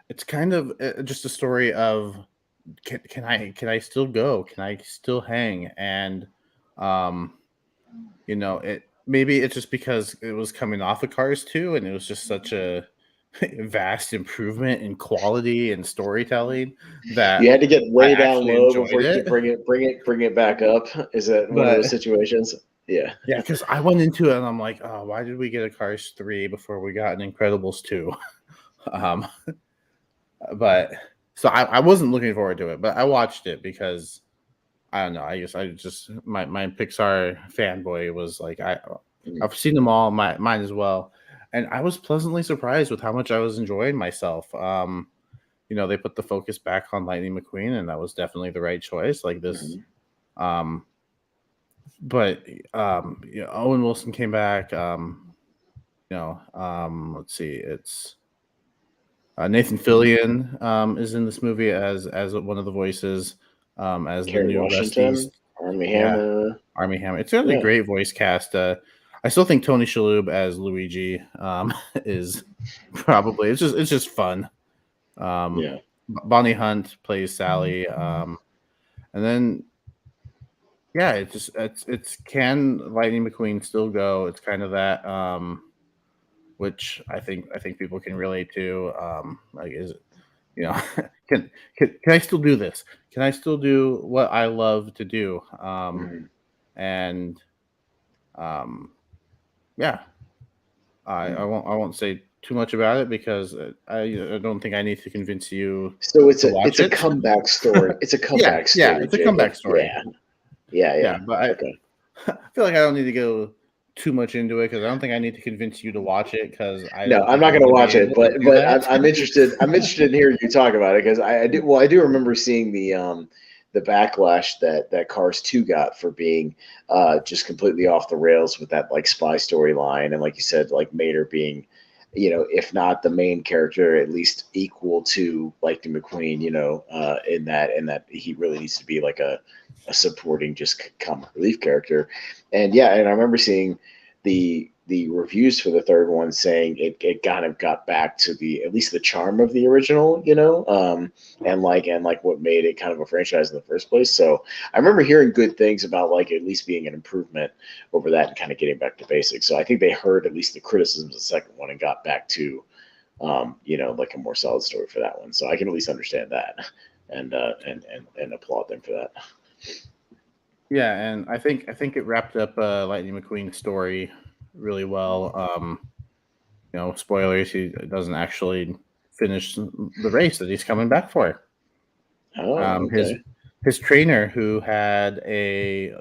it's kind of just a story of can I still go, can I still hang, and um it maybe it's just because it was coming off of Cars 2 and it was just such a vast improvement in quality and storytelling that You had to get I way down actually low enjoyed before you could it. bring it back up. Is that one of But those situations? Yeah. yeah, because I went into it and I'm like, oh, why did we get a Cars 3 before we got an Incredibles 2? um, but so I wasn't looking forward to it, but I watched it because I don't know. I just my Pixar fanboy was like, Mm. I've seen them all, mine as well, and I was pleasantly surprised with how much I was enjoying myself. They put the focus back on Lightning McQueen, and that was definitely the right choice. Like this, Mhm. um, but Owen Wilson came back. Let's see, it's Nathan Fillion is in this movie as one of the voices, as the Kerry new Washington, Rusty's. Army Yeah, Hammer. Army Hammer. It's really a Yeah. great voice cast. I still think Tony Shalhoub as Luigi is probably it's just fun. Um, Yeah. Bonnie Hunt plays Sally, and then yeah, it's can Lightning McQueen still go? It's kind of that, which I think people can relate to. Like, is it, you know, can I still do this? Can I still do what I love to do? Mhm. And um, yeah, I Mm. won't say too much about it because I don't think I need to convince you So it's to a watch it's a it. comeback story. It's a Yeah, comeback yeah, story, it's a comeback Jacob. story. Yeah. Yeah. Yeah, Yeah. but Okay. I feel like I don't need to go too much into it because I don't think I need to convince you to watch it because I No, don't I'm think not I'm going to going to watch be it, able to do but that. I'm interested. I'm interested in hearing you talk about it because I do. Well, I do remember seeing the backlash that Cars 2 got for being just completely off the rails with that like spy storyline, and like you said, like Mater being, if not the main character, at least equal to Lightning McQueen, in that he really needs to be like a supporting just comic relief character. And yeah, and I remember seeing the reviews for the third one saying it kind of got back to the at least the charm of the original, and like what made it kind of a franchise in the first place. So I remember hearing good things about like at least being an improvement over that and kind of getting back to basics. So I think they heard at least the criticisms of the second one and got back to like a more solid story for that one. So I can at least understand that and applaud them for that. Yeah, and I think it wrapped up Lightning McQueen's story really well. Spoilers, he doesn't actually finish the race that he's coming back for. Oh, His okay. trainer, who had a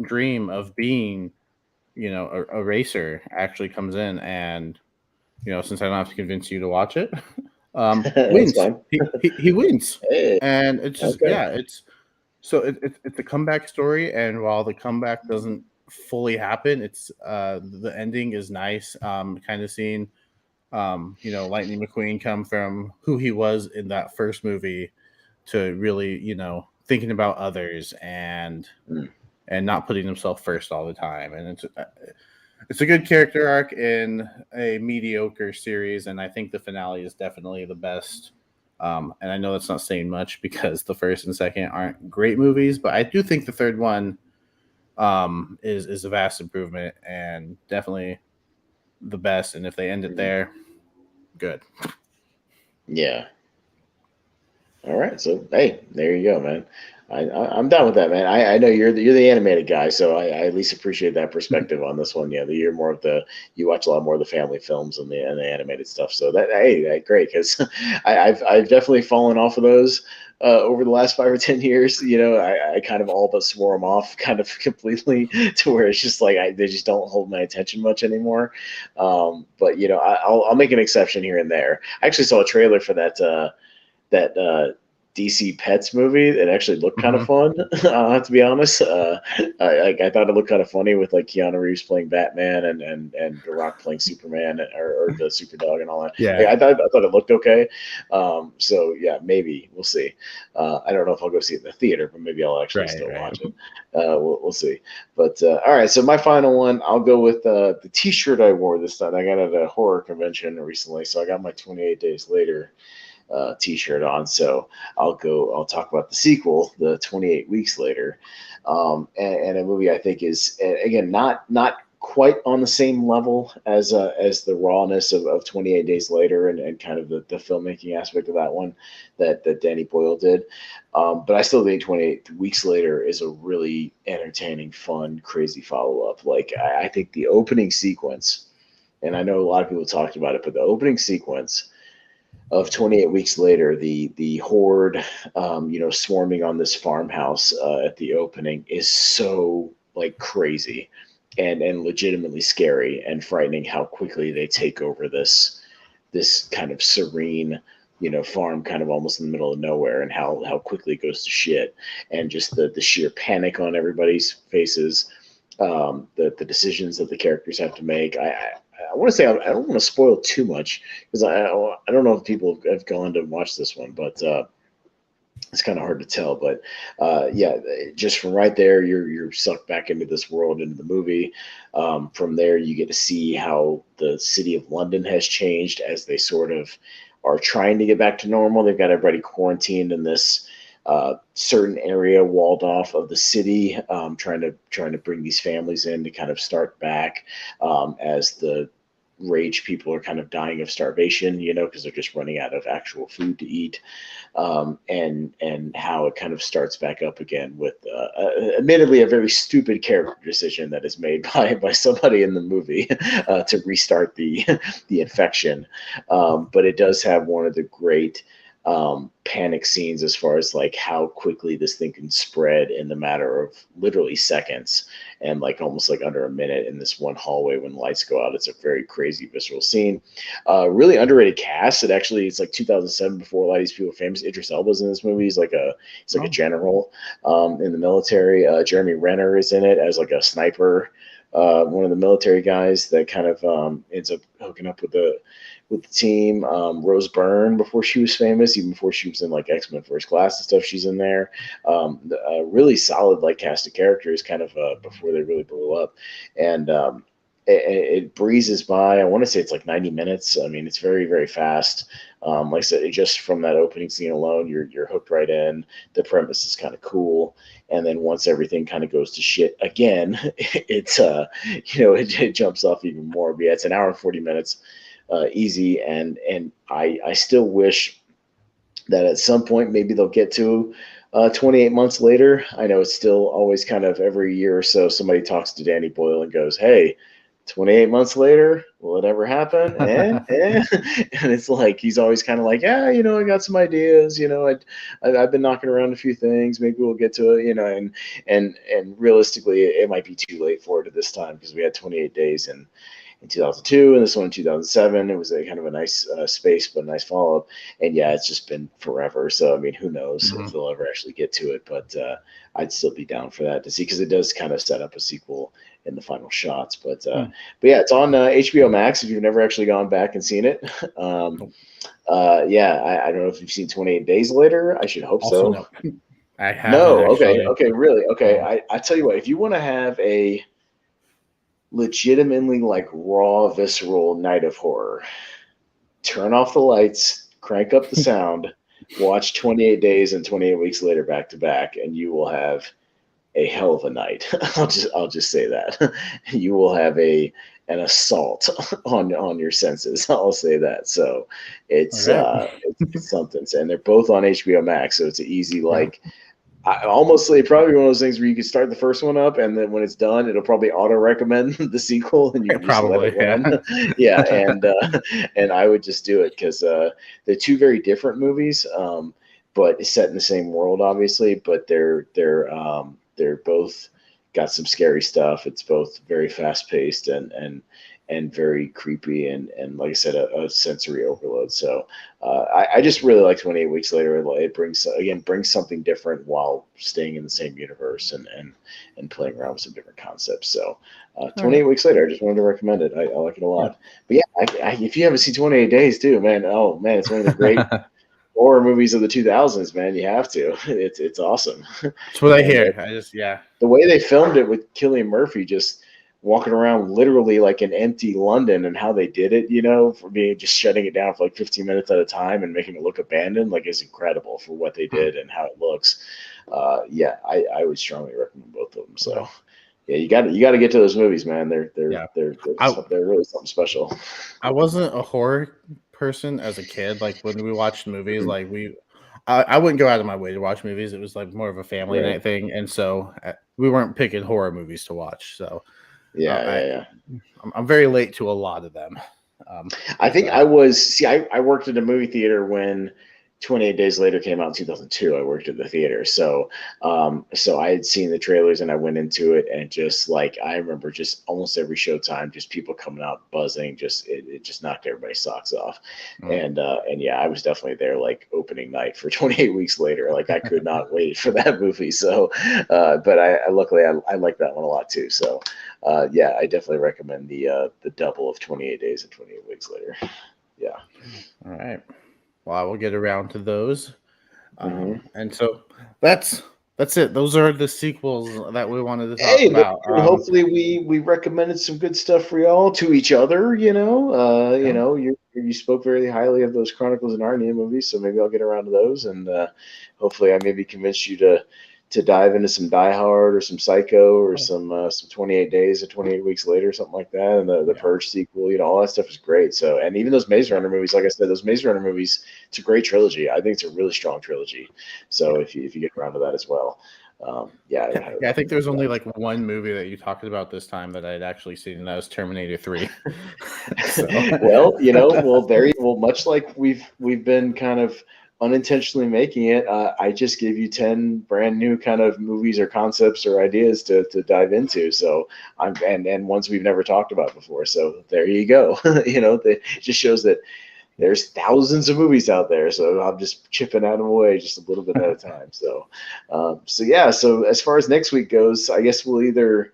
dream of being a racer, actually comes in, and since I don't have to convince you to watch it, That's wins. fine. He wins, Hey, and it's just okay. it's so it's a comeback story, and while the comeback doesn't fully happen, it's the ending is nice. Kind of seeing Lightning McQueen come from who he was in that first movie to really thinking about others Mm, and not putting himself first all the time, and it's a good character arc in a mediocre series, and I think the finale is definitely the best. And I know that's not saying much because the first and second aren't great movies, but I do think the third one is a vast improvement and definitely the best. And if they end it mm. there, good. Yeah. All right. So hey, there you go, man. I'm down with that, man. I know you're the animated guy, so I at least appreciate that perspective on this one. Yeah, you're more of the you watch a lot more of the family films and the animated stuff. So that hey, great because I've definitely fallen off of those over the last 5 or 10 years. I kind of all but swore them off kind of completely to where it's just like they just don't hold my attention much anymore. But I'll make an exception here and there. I actually saw a trailer for that DC Pets movie. It actually looked kind of Hmm. fun. I'll have to be honest. I thought it looked kind of funny with like Keanu Reeves playing Batman and The Rock playing Superman or the Super Dog and all that. Like, Yeah. I thought it looked okay. So yeah, maybe we'll see. I don't know if I'll go see it in the theater, but maybe I'll actually Right. still Right. watch it. We'll see. But all right, so my final one, I'll go with the T-shirt I wore this time. I got it at a horror convention recently, so I got my 28 Days Later T-shirt on. So I'll talk about the sequel, the 28 Weeks Later, and a movie I think is again not quite on the same level as the rawness of 28 Days Later and kind of the filmmaking aspect of that one that Danny Boyle did. But I still think 28 Weeks Later is a really entertaining, fun, crazy follow up. Like I think the opening sequence, and I know a lot of people talked about it, but the opening sequence of 28 Weeks Later, the horde, swarming on this farmhouse at the opening is so like crazy and legitimately scary and frightening. How quickly they take over this kind of serene, farm, kind of almost in the middle of nowhere, and how quickly it goes to shit, and just the sheer panic on everybody's faces, the decisions that the characters have to make. I want to say I don't want to spoil too much because I don't know if people have gone to watch this one, but it's kind of hard to tell. But yeah, just from right there, you're sucked back into this world, into the movie. From there, you get to see how the city of London has changed as they sort of are trying to get back to normal. They've got everybody quarantined in this certain area walled off of the city, trying to bring these families in to kind of start back as the rage people are kind of dying of starvation, because they're just running out of actual food to eat, and how it kind of starts back up again with, admittedly, a very stupid character decision that is made by somebody in the movie to restart the infection, but it does have one of the great panic scenes as far as like how quickly this thing can spread in the matter of literally seconds and like almost like under a minute in this one hallway when lights go out. It's a very crazy visceral scene. Really underrated cast. It's like 2007 before a lot of these people were famous. Idris Elba's in this movie. He's like a Oh, general in the military. Jeremy Renner is in it as like a sniper. One of the military guys that kind of ends up hooking up with the team. Rose Byrne, before she was famous, even before she was in like X-Men First Class and stuff, she's in there. Really solid like cast of characters, kind of before they really blew up, and it breezes by. I want to say it's like 90 minutes. I mean, it's very very fast. Like I said, just from that opening scene alone, you're hooked right in. The premise is kind of cool, and then once everything kind of goes to shit again, it's it jumps off even more. But yeah, it's an hour and 40 minutes, easy, and I still wish that at some point maybe they'll get to 28 months later. I know it's still always kind of every year or so somebody talks to Danny Boyle and goes, "Hey, 28 months later, will it ever happen? And it's like he's always kind of like, yeah, I got some ideas. I've been knocking around a few things. Maybe we'll get to it. And realistically, it might be too late for it at this time because we had 28 days in 2002 and this one in 2007. It was a kind of a nice space, but a nice follow up. And yeah, it's just been forever. So I mean, who knows if they'll ever actually get to it? But I'd still be down for that to see because it does kind of set up a sequel in the final shots. But yeah, it's on HBO Max if you've never actually gone back and seen it. Yeah, I don't know if you've seen 28 Days Later. I should hope Also, so. no, I haven't No, actually. okay, really, okay. I tell you what, if you want to have a legitimately like raw, visceral night of horror, turn off the lights, crank up the sound, watch 28 Days and 28 Weeks Later back to back, and you will have a hell of a night. I'll just say that. You will have an assault on your senses. I'll say that. So it's Okay. it's something. And they're both on HBO Max, so it's an easy Yeah. like I almost say probably one of those things where you could start the first one up and then when it's done, it'll probably auto recommend the sequel and you can just let Probably, it yeah. run. Yeah, and I would just do it because they're two very different movies, but set in the same world, obviously. But they're both got some scary stuff. It's both very fast paced and very creepy and like I said, a sensory overload. So I just really like 28 Weeks Later. It brings something different while staying in the same universe and playing around with some different concepts. So All 28 right. Weeks Later, I just wanted to recommend it. I like it a Yeah. lot. But yeah, if you haven't seen 28 Days too, man, oh man, it's one of the great horror movies of the 2000s, man. You have to. It's awesome. That's what I And hear. I just, yeah. the way they filmed it with Cillian Murphy just walking around literally like an empty London and how they did it, for being just shutting it down for like 15 minutes at a time and making it look abandoned, like is incredible for what they did and how it looks. Yeah, I would strongly recommend both of them. Okay. So yeah, you got to get to those movies, man. They're they're Yeah. they're they're, I they're really something special. I wasn't a horror person as a kid. Like when we watched movies, Mhm. like I wouldn't go out of my way to watch movies. It was like more of a family Right. night thing, and so we weren't picking horror movies to watch. So Yeah, I yeah, yeah. I'm very late to a lot of them. Um, I think so I was see. I worked at a movie theater when 28 Days Later came out in 2002. I worked at the theater, so I had seen the trailers and I went into it and just like I remember just almost every showtime, just people coming out buzzing. Just it just knocked everybody's socks off, mm. and yeah, I was definitely there like opening night for 28 Weeks Later. Like I could not wait for that movie. So, but I luckily I like that one a lot too. So yeah, I definitely recommend the double of 28 Days and 28 Weeks Later. Yeah. All right. Well, I will get around to those. Mm-hmm. And so that's that's it. Those are the sequels that we wanted to talk Hey, look, about. and hopefully we recommended some good stuff for y'all to each other. Yeah. You spoke very highly of those Chronicles of Narnia movies, so maybe I'll get around to those, and hopefully I maybe convince you to dive into some Die Hard or some Psycho or some 28 Days or 28 Weeks Later, something like that, and the Yeah. Purge sequel. All that stuff is great. So, and even those Maze Runner movies, like I said, those Maze Runner movies, it's a great trilogy. I think it's a really strong trilogy. So Yeah. if you get around to that as well. Yeah, I would highly Yeah, I think recommend there's only that. like one movie that you talked about this time that I'd actually seen, and that was Terminator 3. So Well, much like we've been kind of unintentionally making it. I just gave you 10 brand new kind of movies or concepts or ideas to dive into. So and ones we've never talked about before. So there you go. It just shows that there's thousands of movies out there, so I'm just chipping out them away just a little bit at a time. So yeah. So as far as next week goes, I guess we'll either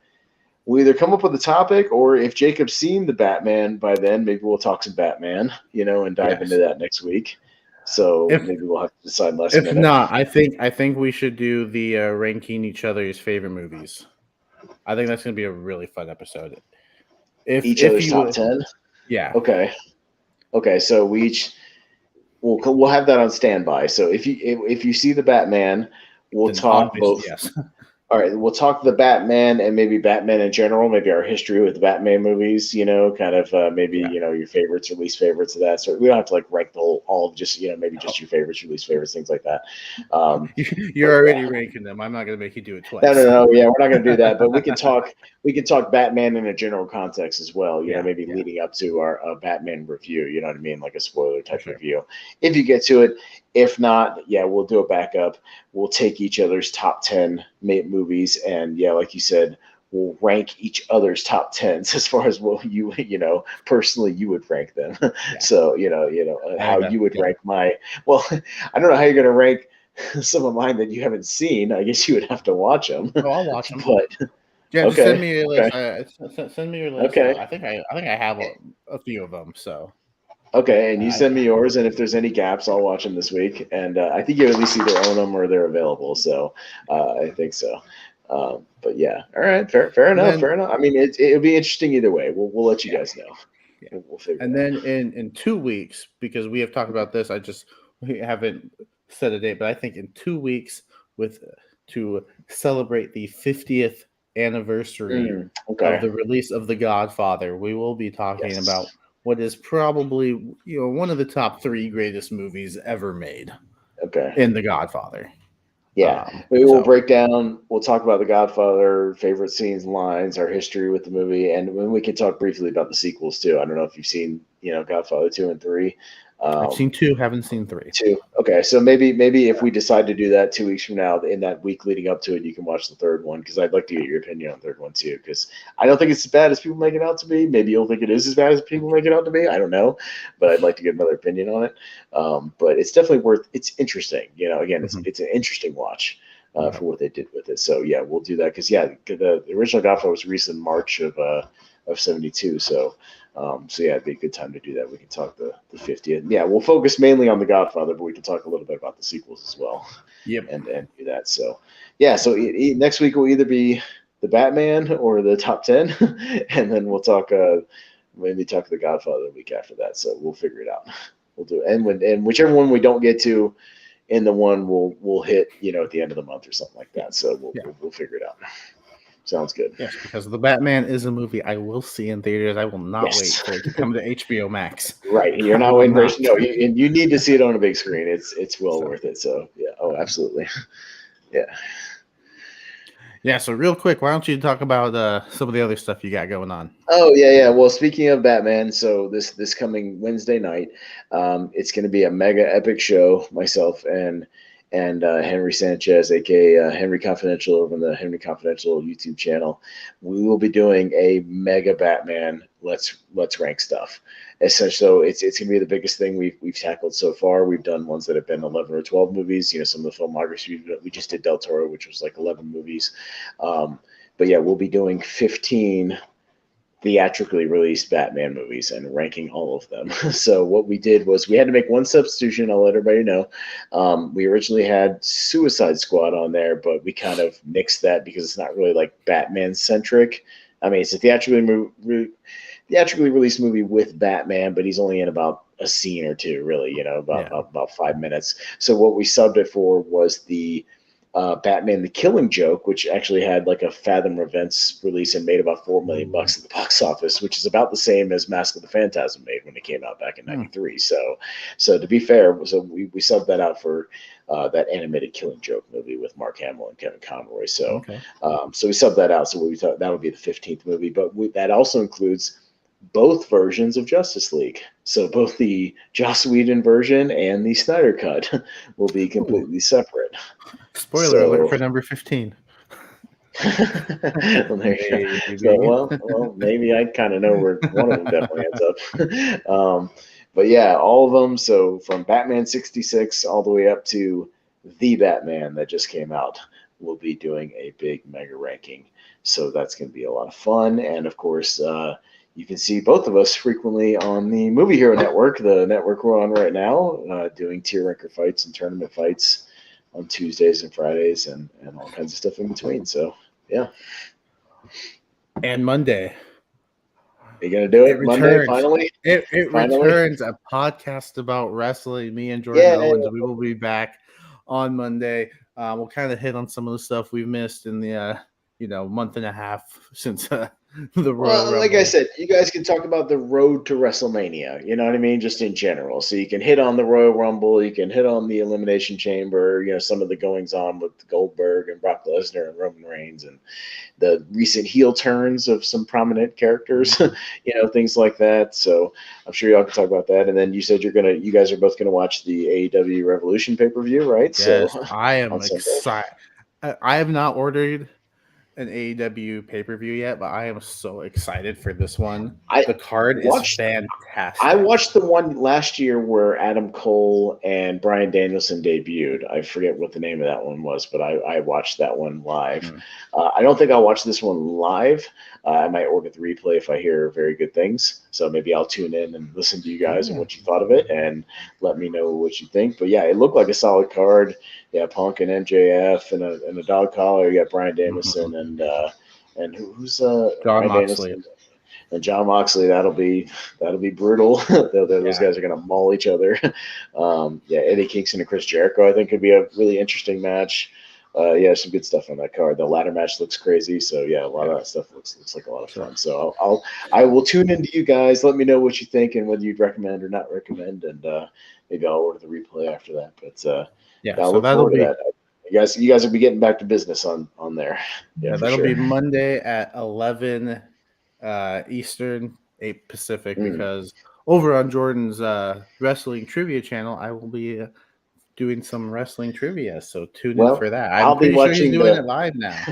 come up with a topic, or if Jacob's seen the Batman by then, maybe we'll talk some Batman, and dive into yes. that next week. So If maybe we'll have to decide last if minute. not, I think we should do the ranking each other's favorite movies. I think that's gonna be a really fun episode. Each If other's you top 10. yeah, Okay. Okay. So we'll have that on standby. So if you see the Batman, we'll then talk obviously both. yes. All right, we'll talk the Batman and maybe Batman in general, maybe our history with the Batman movies, kind of maybe, Yeah. Your favorites or least favorites of that sort. We don't have to like rank the whole, all of just, maybe just your favorites, your least favorites, things like that. You're already ranking them. I'm not going to make you do it No, twice. no, no. Yeah, we're not going to do that, but we can talk. We can talk Batman in a general context as well. Yeah, Maybe yeah. leading up to our Batman review. You know what I mean, like a spoiler For type sure. review. If you get to it, if not, yeah, we'll do a backup. We'll take each other's top 10 movies, and yeah, like you said, we'll rank each other's top tens as far as what you personally you would rank them. Yeah. So I how like that. you would Yeah. rank my. Well, I don't know how you're going to rank some of mine that you haven't seen. I guess you would have to watch them. Oh, I'll watch them. But Yeah, just send okay, me your okay, list. Send me your list. okay, I think I have a few of them. So okay. And you I send me yours, and if there's any gaps, I'll watch them this week. And I think you at least either own them or they're available. So I think so. But yeah, all right, fair enough, then fair enough. I mean, it'll be interesting either way. We'll let you yeah, guys know. yeah. We'll figure And it out. then in 2 weeks, because we have talked about this, we haven't set a date, but I think in 2 weeks with to celebrate the 50th anniversary of Okay. the release of The Godfather, we will be talking about Yes. what is probably one of the top three greatest movies ever made Okay. in The Godfather. Yeah, we will So break down. We'll talk about The Godfather, favorite scenes, lines, our history with the movie, and when we can talk briefly about the sequels too. I don't know if you've seen, Godfather 2 and 3. I've seen two, haven't seen three. Two. Okay, so maybe if we decide to do that 2 weeks from now, in that week leading up to it, you can watch the third one because I'd like to get your opinion on the third one too. Because I don't think it's as bad as people make it out to be. Maybe you'll think it is as bad as people make it out to be. I don't know, but I'd like to get another opinion on it. But it's definitely worth. It's interesting. Again, Mhm. it's an interesting watch. Okay. For what they did with it. So yeah, we'll do that because the original Godfather was released in March of '72. So yeah, it'd be a good time to do that. We can talk the 50th. Yeah, we'll focus mainly on the Godfather, but we can talk a little bit about the sequels as well, Yep. and do that. So yeah, so next week will either be the Batman or the top 10, and then we'll talk maybe talk the Godfather the week after that. So we'll figure it out. We'll do it, and whichever one we don't get to in the one we'll hit at the end of the month or something like that. So we'll figure it out. Sounds good. Yes, because The Batman is a movie I will see in theaters. I will not wait Yes. for it to come to HBO Max. Right. You're I not will waiting for not. no. You need to see it on a big screen. It's well So, worth it. So yeah. Oh, absolutely. Yeah. yeah. So real quick, why don't you talk about some of the other stuff you got going on? Oh yeah. Well, speaking of Batman, so this coming Wednesday night, it's going to be a mega epic show. Myself and Henry Sanchez, aka Henry Confidential, over on the Henry Confidential YouTube channel. We will be doing a mega Batman let's rank stuff. Essentially, so it's going to be the biggest thing we've tackled so far. We've done ones that have been 11 or 12 movies. Some of the filmography we just did Del Toro, which was like 11 movies. But yeah, we'll be doing 15 theatrically released Batman movies and ranking all of them. So what we did was we had to make one substitution. I'll let everybody know. We originally had Suicide Squad on there, but we kind of nixed that because it's not really like Batman centric. I mean, it's a theatrically released movie with Batman, but he's only in about a scene or two, really. About 5 minutes. So what we subbed it for was the Batman: The Killing Joke, which actually had like a Fathom Events release and made about $4 million at the box office, which is about the same as Mask of the Phantasm made when it came out back in '93. So to be fair, we subbed that out for that animated Killing Joke movie with Mark Hamill and Kevin Conroy. So Okay. so we subbed that out. So we thought that would be the 15th movie, but that also includes both versions of Justice League. So both the Joss Whedon version and the Snyder Cut will be completely separate. Spoiler alert So for number 15. well, there you go. Maybe. So maybe I kind of know where one of them definitely ends up. But yeah, all of them. So from Batman '66 all the way up to the Batman that just came out, we'll be doing a big mega ranking. So that's going to be a lot of fun. And of course, you can see both of us frequently on the Movie Hero Network, the network we're on right now, doing tier ranker fights and tournament fights on Tuesdays and Fridays and all kinds of stuff in between. So yeah. And Monday. Are you gonna do it Monday Returns. finally? It Finally? returns, a podcast about wrestling. Me and Jordan Yeah. Owens. We will be back on Monday. We'll kind of hit on some of the stuff we've missed in the month and a half since the Royal Well, like I Rumble. said, you guys can talk about the road to WrestleMania. You know what I mean? Just in general. So you can hit on the Royal Rumble, you can hit on the Elimination Chamber. Some of the goings on with Goldberg and Brock Lesnar and Roman Reigns, and the recent heel turns of some prominent characters. Mhm. Things like that. So I'm sure y'all can talk about that. And then you said you guys are both gonna watch the AEW Revolution pay per view, right? So Yes, I am on Sunday. excited. I have not ordered an AEW pay per view yet, but I am so excited for this one. I The card is watched I fantastic. watched the one last year where Adam Cole and Bryan Danielson debuted. I forget what the name of that one was, but I watched that one live. Mm. I don't think I'll watch this one live. I might order the replay if I hear very good things. So maybe I'll tune in and listen to you guys and Yeah. what you thought of it and let me know what you think. But yeah, it looked like a solid card. Yeah, Punk and MJF and a dog collar. You got Bryan Danielson Mhm. and who's John Bryan Moxley. Danielson and John Moxley. That'll be brutal. Those Yeah. guys are going to maul each other. Yeah, Eddie Kingston and Chris Jericho, I think, could be a really interesting match. Yeah, some good stuff on that card. The ladder match looks crazy, so yeah, a lot of Yeah. that stuff looks like a lot of So fun. So I will tune into you guys. Let me know what you think and whether you'd recommend or not recommend, and maybe I'll order the replay after that. But yeah, yeah, I so look that'll forward to be that. You guys will be getting back to business on there. Yeah, yeah, for that'll be sure. Monday at 11 Eastern, 8 Pacific, Mm. because over on Jordan's wrestling trivia channel, I will be doing some wrestling trivia. So tune in for Well, that. I'm I'll be pretty sure he's watching doing it the live now.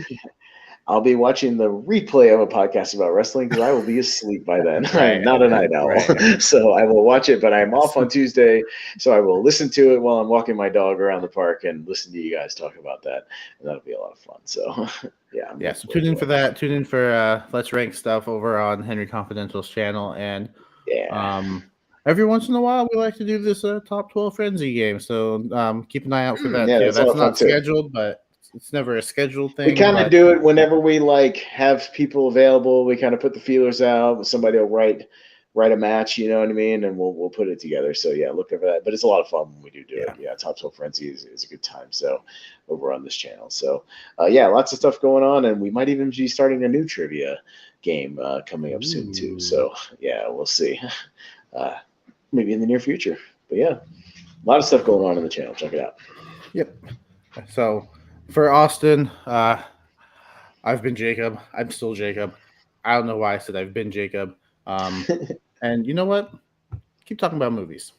I'll be watching the replay of a podcast about wrestling because I will be asleep by then. I am Right. not a night owl. Right. So I will watch it, but I'm Yes. off on Tuesday. So I will listen to it while I'm walking my dog around the park and listen to you guys talk about that. And that'll be a lot of fun. So yeah, I'm Yeah, looking so forward tune to in for that. that. Tune in for Let's Rank stuff over on Henry Confidential's channel. And Yeah. every once in a while, we like to do this top 12 Frenzy game. So keep an eye out for that Yeah, too. that's a lot That's of fun not too. scheduled, but it's never a scheduled We thing. kind of But do it whenever we like have people available. We kind of put the feelers out. Somebody will write a match, you know what I mean, and we'll put it together. So yeah, look for that. But it's a lot of fun when we do it. yeah. Yeah, Top 12 Frenzy is a good time. So over on this channel. So yeah, lots of stuff going on, and we might even be starting a new trivia game coming up soon too. Ooh. So yeah, we'll see. Uh, maybe in the near future. But yeah, a lot of stuff going on in the channel. Check it out. Yep. So for Austin, I've been Jacob. I'm still Jacob. I don't know why I said I've been Jacob. And you know what? Keep talking about movies.